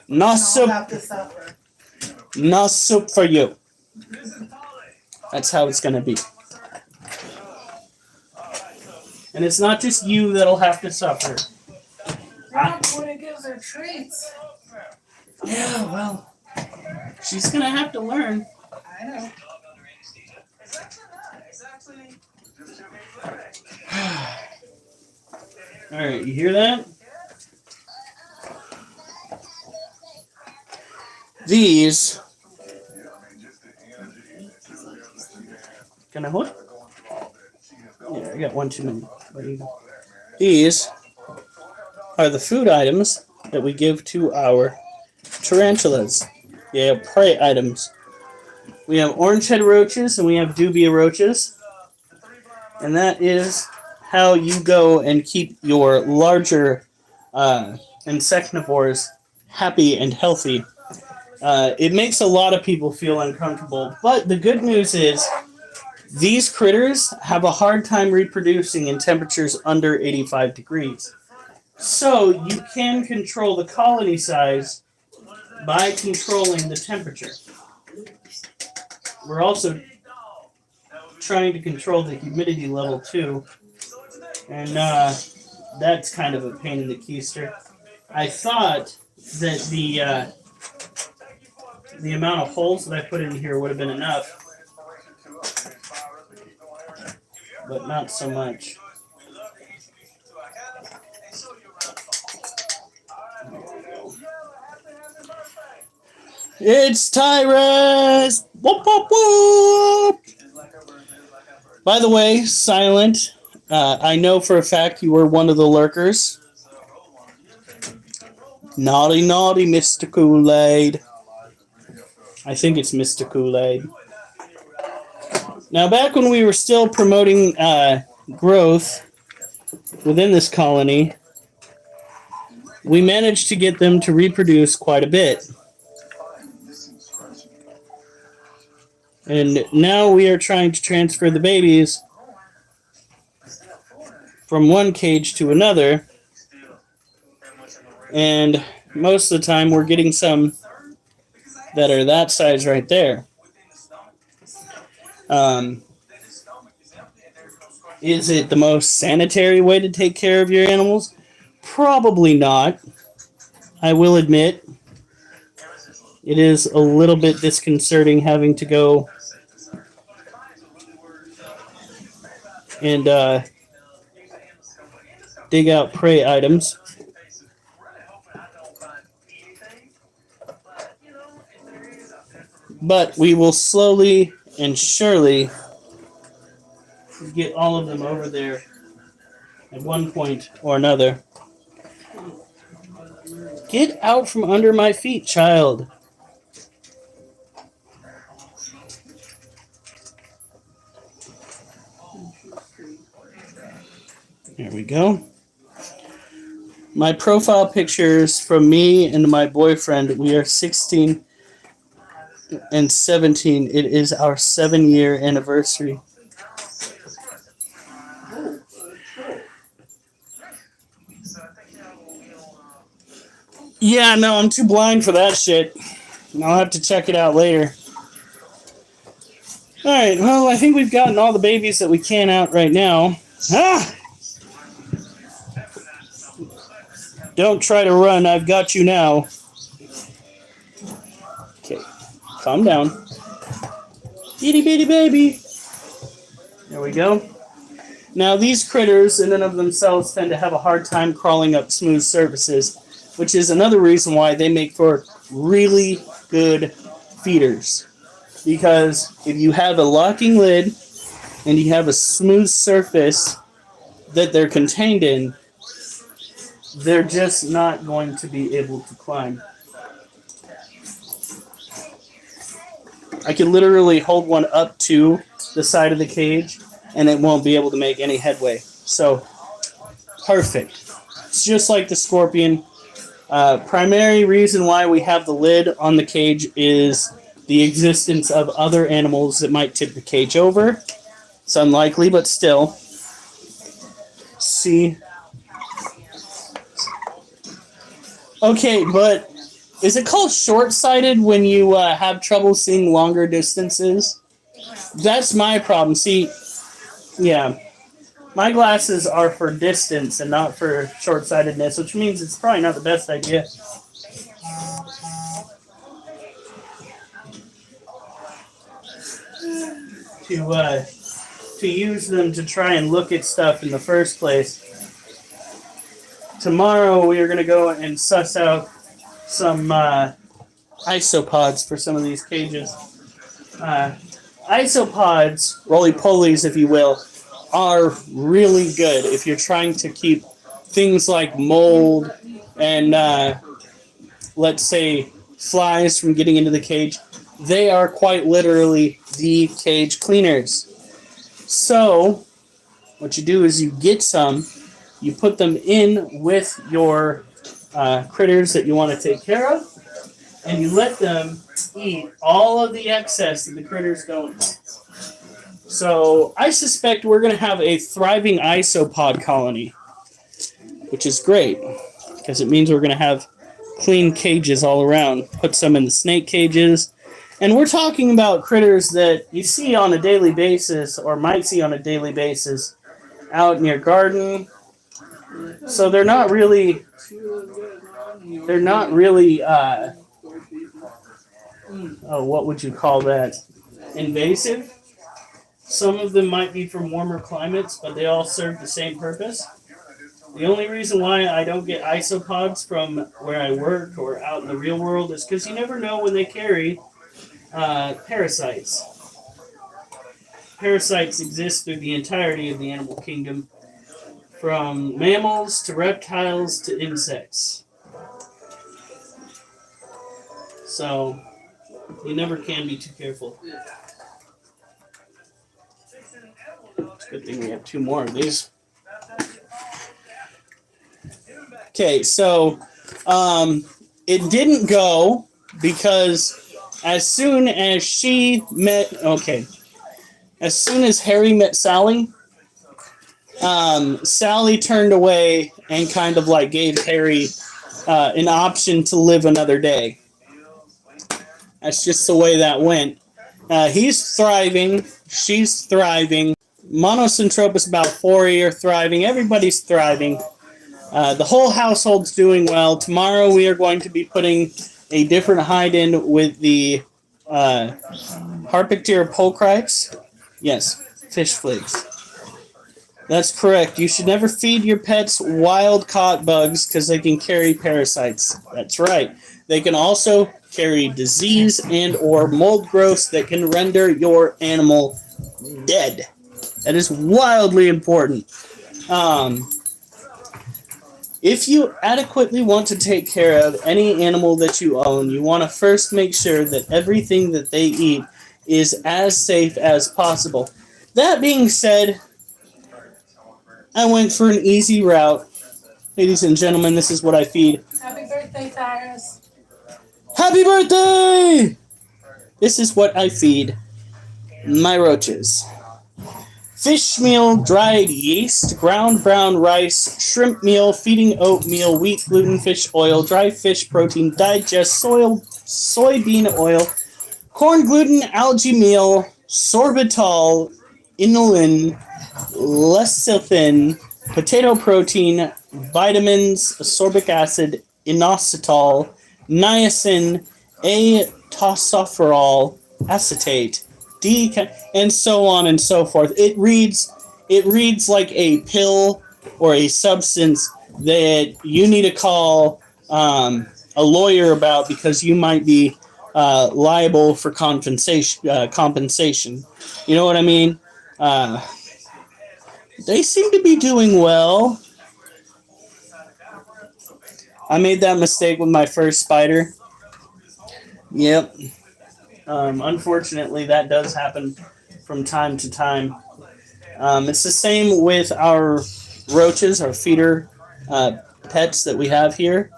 A: not soup,
B: have to suffer.
A: not soup for you. That's how it's going to be. And it's not just you that'll have to suffer.
B: You're not the one who gives her treats.
A: Yeah, well, she's going to have to learn.
B: I know.
A: Alright, you hear that? These. Can I hold? Yeah, I got one too many. There you go. These are the food items that we give to our tarantulas. They are prey items. We have orange head roaches and we have dubia roaches. And that is how you go and keep your larger insectivores happy and healthy. It makes a lot of people feel uncomfortable, but the good news is these critters have a hard time reproducing in temperatures under 85 degrees. So you can control the colony size by controlling the temperature. We're also trying to control the humidity level too, and that's kind of a pain in the keister. I thought that the amount of holes that I put in here would have been enough, but not so much. It's Tyrus! Whoop, whoop, whoop! By the way, Silent, I know for a fact you were one of the lurkers. Naughty, naughty, Mr. Kool-Aid. I think it's Mr. Kool-Aid. Now, back when we were still promoting growth within this colony, we managed to get them to reproduce quite a bit. And now we are trying to transfer the babies from one cage to another. And most of the time we're getting some that are that size right there. Is it the most sanitary way to take care of your animals? Probably not. I will admit it is a little bit disconcerting having to go and dig out prey items. But we will slowly and surely get all of them over there at one point or another. Get out from under my feet, child. There we go. My profile pictures from me and my boyfriend. We are 16 and 17. It is our 7-year anniversary. Yeah, no, I'm too blind for that shit. I'll have to check it out later. Alright, well, I think we've gotten all the babies that we can out right now. Ah! Don't try to run, I've got you now. Okay, calm down. Itty bitty baby. There we go. Now, these critters, in and of themselves, tend to have a hard time crawling up smooth surfaces, which is another reason why they make for really good feeders. Because if you have a locking lid and you have a smooth surface that they're contained in, they're just not going to be able to climb. I can literally hold one up to the side of the cage and it won't be able to make any headway. So, perfect. It's just like the scorpion. Primary reason why we have the lid on the cage is the existence of other animals that might tip the cage over. It's unlikely, but still. See. Okay, but is it called short-sighted when you have trouble seeing longer distances? That's my problem. See, yeah. My glasses are for distance and not for short-sightedness, which means it's probably not the best idea. To use them to try and look at stuff in the first place. Tomorrow we are going to go and suss out some isopods for some of these cages. Isopods, roly-polies if you will, are really good if you're trying to keep things like mold and, let's say, flies from getting into the cage. They are quite literally the cage cleaners. So, what you do is you get some, you put them in with your critters that you want to take care of, and you let them eat all of the excess that the critters don't. So I suspect we're going to have a thriving isopod colony, which is great, because it means we're going to have clean cages all around. Put some in the snake cages. And we're talking about critters that you see on a daily basis, or might see on a daily basis, out in your garden. So they're not really, what would you call that? Invasive? Some of them might be from warmer climates, but they all serve the same purpose. The only reason why I don't get isopods from where I work or out in the real world is because you never know when they carry parasites. Parasites exist through the entirety of the animal kingdom, from mammals to reptiles to insects. So, you never can be too careful. It's a good thing we have 2 more of these. Okay, so it didn't go because as soon as Harry met Sally, Sally turned away and kind of like gave Harry an option to live another day. That's just the way that went. He's thriving. She's thriving. Monocentropus balfouri are thriving. Everybody's thriving. The whole household's doing well. Tomorrow we are going to be putting a different hide-in with the Harpictera pulchrites. Yes, fish flakes. That's correct. You should never feed your pets wild-caught bugs because they can carry parasites. That's right. They can also carry disease and or mold growths that can render your animal dead. That is wildly important. If you adequately want to take care of any animal that you own, you want to first make sure that everything that they eat is as safe as possible. That being said, I went for an easy route. Ladies and gentlemen, this is what I feed.
B: Happy birthday, Tyrus.
A: Happy birthday! This is what I feed my roaches. Fish meal, dried yeast, ground brown rice, shrimp meal, feeding oatmeal, wheat, gluten, fish oil, dry fish protein, digest, soybean oil, corn gluten, algae meal, sorbitol, inulin, lecithin, potato protein, vitamins, ascorbic acid, inositol, niacin, A-tocopherol acetate, and so on and so forth. It reads like a pill or a substance that you need to call a lawyer about because you might be liable for compensation. You know what I mean? They seem to be doing well. I made that mistake with my first spider. Yep. Unfortunately, that does happen from time to time. It's the same with our roaches, our feeder pets that we have here.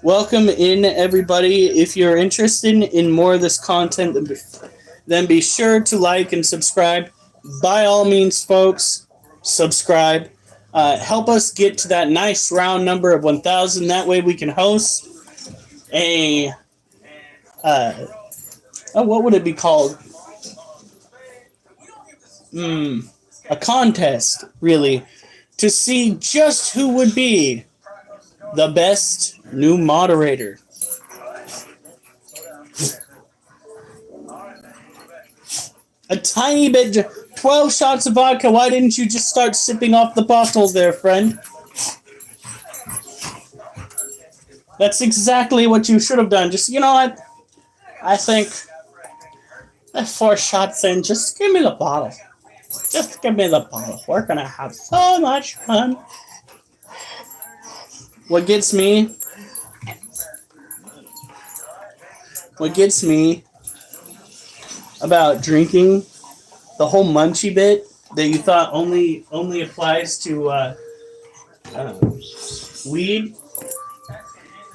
A: Welcome in, everybody. If you're interested in more of this content, then be sure to like and subscribe. By all means, folks, subscribe. Help us get to that nice round number of 1,000. That way we can host a... what would it be called? A contest, really, to see just who would be the best new moderator. A tiny bit, 12 shots of vodka. Why didn't you just start sipping off the bottle there, friend? That's exactly what you should have done. Just, you know what? I think... 4 shots in, just give me the bottle. Just give me the bottle. We're gonna have so much fun. What gets me about drinking, the whole munchie bit that you thought only applies to weed,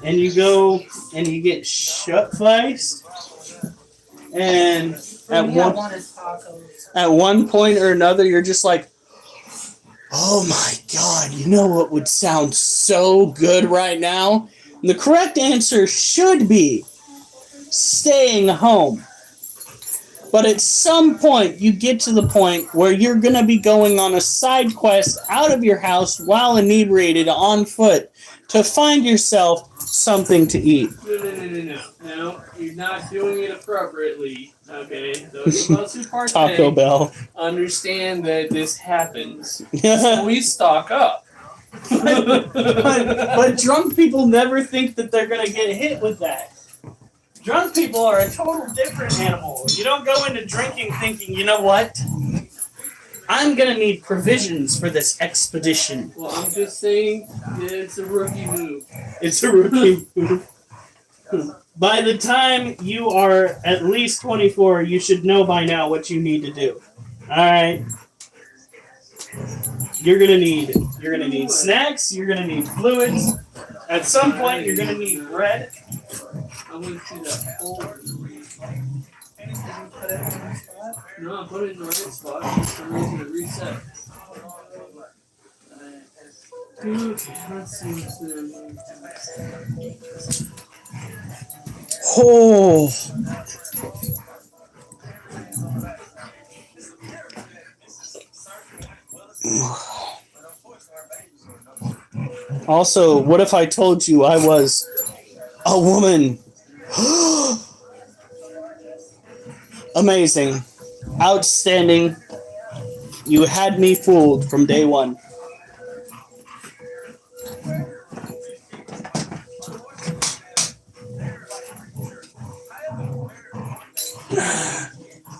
A: and you go and you get shut-faced, and at one point or another, you're just like, oh my God, you know what would sound so good right now? And the correct answer should be staying home. But at some point, you get to the point where you're going to be going on a side quest out of your house while inebriated on foot to find yourself something to eat.
G: No, you're not doing it appropriately. Okay, those of us who partake
A: Taco Bell.
G: understand that this happens. So we stock up.
A: but drunk people never think that they're going to get hit with that. Drunk people are a total different animal. You don't go into drinking thinking, you know what? I'm going to need provisions for this expedition.
G: Well, I'm just saying it's a rookie move.
A: It's a rookie move. By the time you are at least 24, you should know by now what you need to do. All right? You're gonna need snacks. You're gonna need fluids. At some point, you're gonna need bread.
G: I went through that folder. No, I put it in the right spot. For some reason it reset. Okay, let's see what's there.
A: Oh. Also, what if I told you I was a woman Amazing. Outstanding. You had me fooled from day one.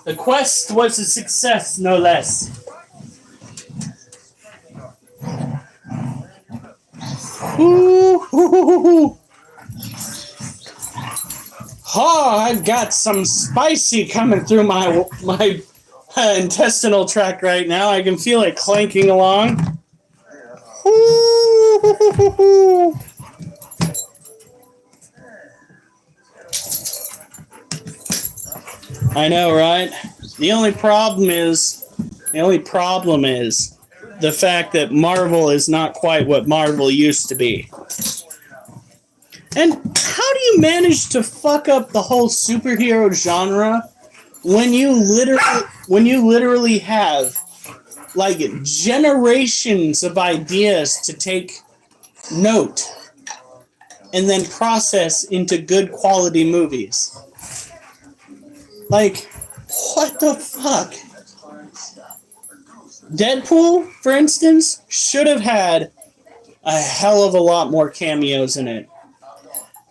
A: The quest was a success, no less. Ooh. Oh, I've got some spicy coming through my intestinal tract right now. I can feel it clanking along. Ooh. I know, right? The only problem is the fact that Marvel is not quite what Marvel used to be. And how do you manage to fuck up the whole superhero genre when you literally have like generations of ideas to take note and then process into good quality movies? Like, what the fuck? Deadpool, for instance, should have had a hell of a lot more cameos in it.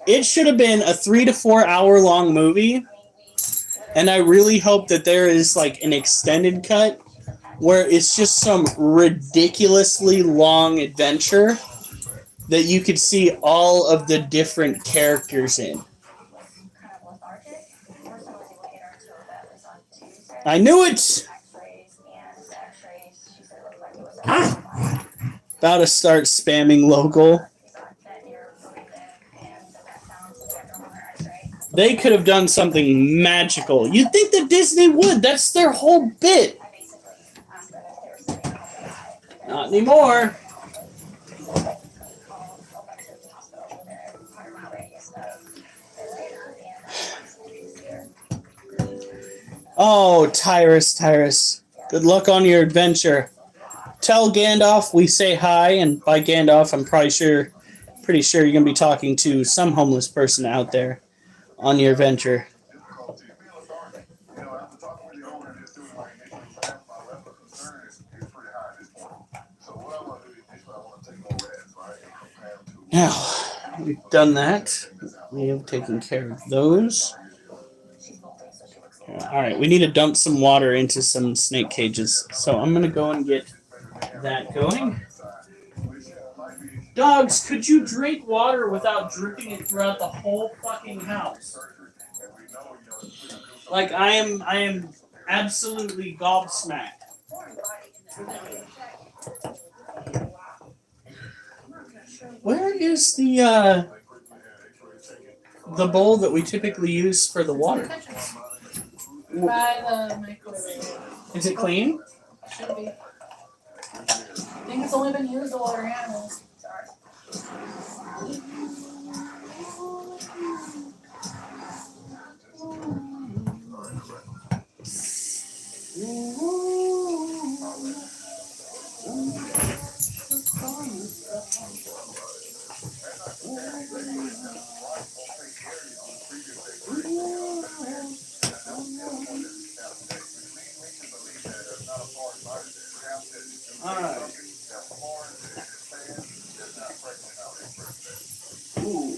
A: It should have been a 3 to 4 hour long movie, and I really hope that there is like an extended cut where it's just some ridiculously long adventure that you could see all of the different characters in. I knew it! About to start spamming local. They could have done something magical. You'd think that Disney would. That's their whole bit. Not anymore. Oh, Tyrus. Good luck on your adventure. Tell Gandalf we say hi, and by Gandalf, I'm pretty sure you're going to be talking to some homeless person out there on your venture. Now, we've done that. We have taken care of those. Alright, we need to dump some water into some snake cages. So I'm going to go and get that going. Dogs, could you drink water without dripping it throughout the whole fucking house? Like, I am absolutely gobsmacked. Where is the bowl that we typically use for the water?
B: By the microwave.
A: Is it clean?
B: Should be. I think it's only been used to water animals.
A: Alright. Ooh.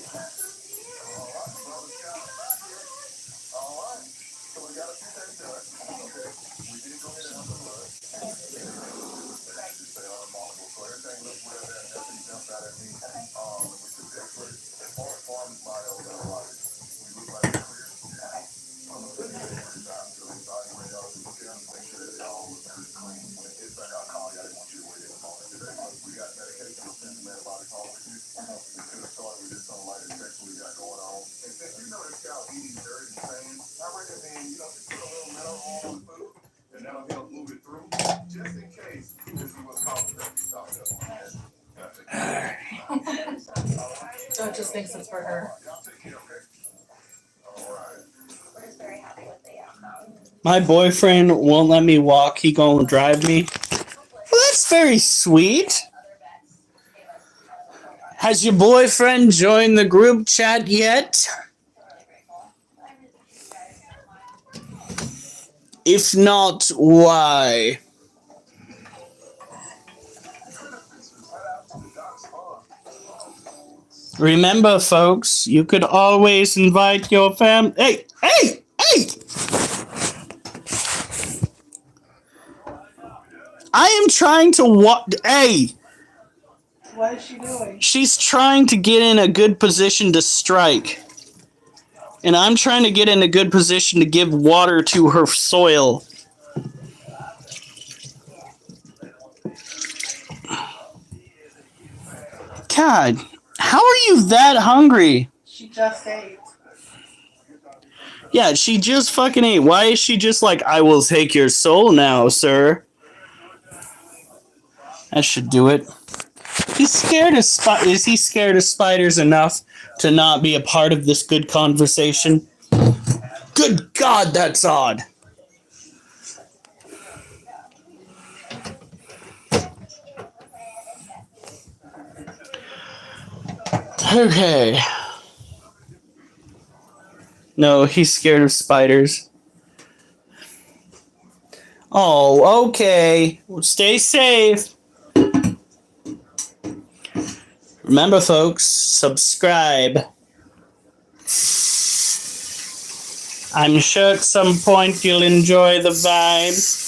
B: So it just thinks it's for her.
A: My boyfriend won't let me walk. He gonna drive me. Well, that's very sweet. Has your boyfriend joined the group chat yet? If not, why? Remember, folks, you could always invite your family. Hey, hey, hey! I am trying to what? Hey,
B: What is she doing?
A: she's trying to get in a good position to strike. And I'm trying to get in a good position to give water to her soil. God, how are you that hungry?
B: She just ate.
A: Yeah, she just fucking ate. Why is she just like, I will take your soul now, sir? That should do it. He's scared of is he scared of spiders enough to not be a part of this good conversation? Good God, that's odd. Okay. No, he's scared of spiders. Oh, okay. Well, stay safe. Remember, folks, subscribe. I'm sure at some point you'll enjoy the vibe.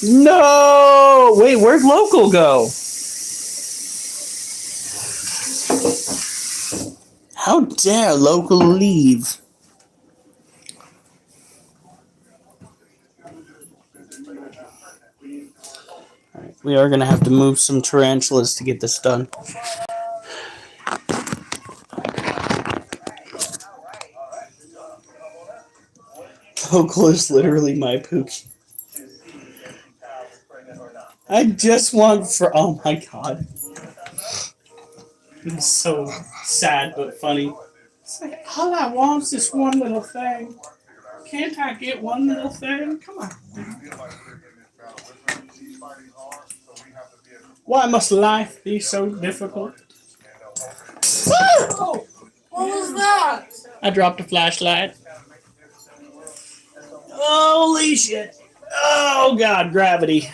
A: No! Wait, where'd Local go? How dare Local leave? Alright, we are gonna have to move some tarantulas to get this done. Local is literally my Pookie. I just want for oh my god. It's so sad but funny. It's like all I want is this one little thing. Can't I get one little thing? Come on. Why must life be so difficult?
B: Oh, what was that?
A: I dropped a flashlight. Holy shit. Oh god, gravity.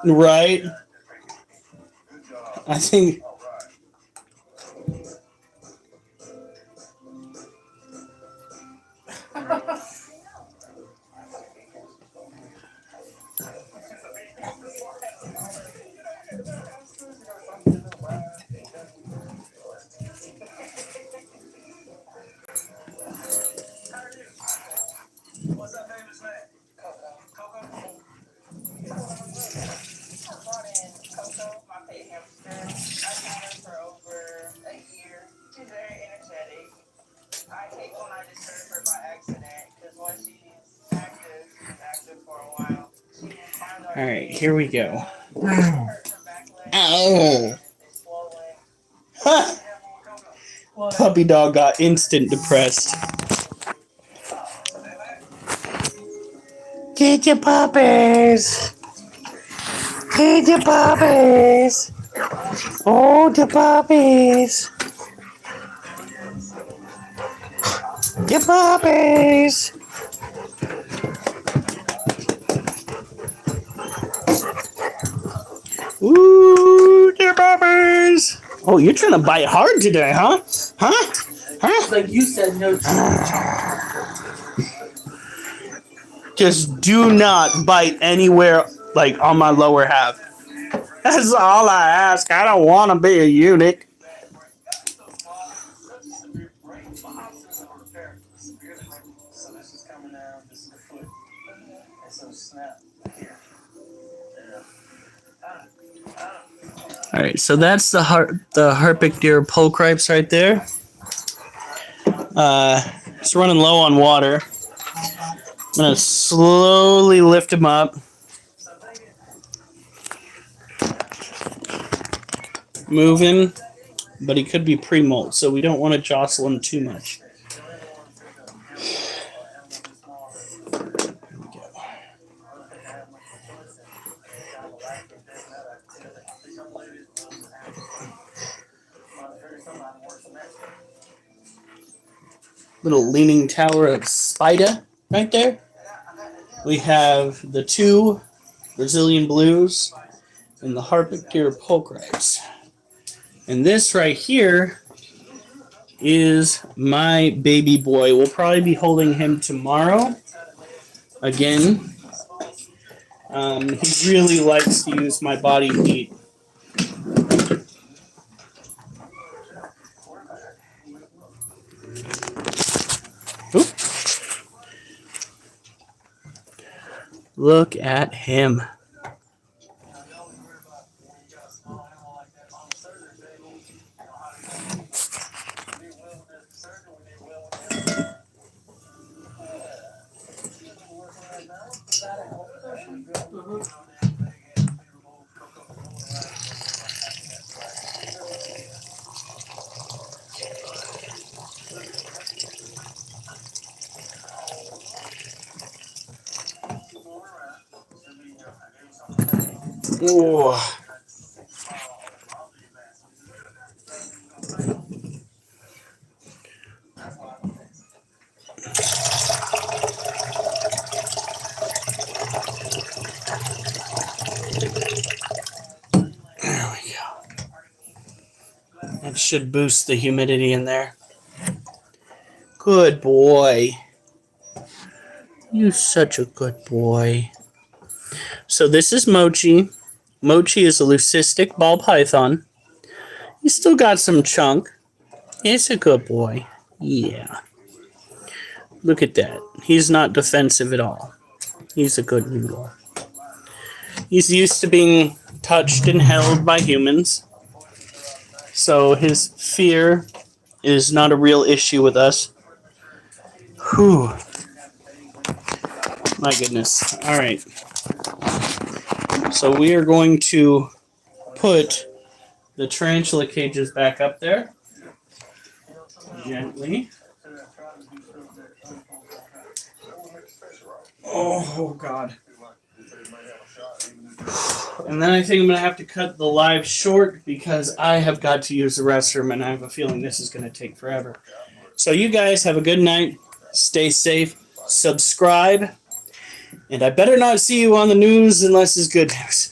A: Right? I think.
D: What's that famous name? Coco?
C: Coco, my pet hamster. I've had her for over a year. She's very energetic. I hate when I disturb her by accident because when she's active for a while. She will find our
A: Alright, here we go.
C: hurts her back leg.
A: Ow!
C: It's swollen.
A: Ha!
B: What?
A: Puppy dog got instant depressed. Get your puppies! Get your puppies! Oh, the puppies! Your puppies! Ooh, the puppies! Oh, you're trying to bite hard today, huh? Huh? Huh?
G: Like you said, no.
A: Just do not bite anywhere, like on my lower half. That's all I ask. I don't want to be a eunuch.
F: So this is coming down, this is the foot. And so snap here.
A: All right, so that's the Harpic deer pole cripes right there. It's running low on water. I'm gonna slowly lift him up. Move him, but he could be pre-molt, so we don't want to jostle him too much. Little leaning tower of Spida right there. We have the 2 Brazilian Blues and the Harpictier Pulchrites. And this right here is my baby boy. We'll probably be holding him tomorrow. Again, he really likes to use my body heat. Oop. Look at him. Ooh. There we go. That should boost the humidity in there. Good boy. You're such a good boy. So this is Mochi. Mochi is a leucistic ball python. He's still got some chunk. He's a good boy. Yeah. Look at that. He's not defensive at all. He's a good noodle. He's used to being touched and held by humans. So his fear is not a real issue with us. Whew. My goodness. All right. So we are going to put the tarantula cages back up there. Gently. Oh, God. And then I think I'm going to have to cut the live short because I have got to use the restroom and I have a feeling this is going to take forever. So you guys have a good night. Stay safe. Subscribe. And I better not see you on the news unless it's good news.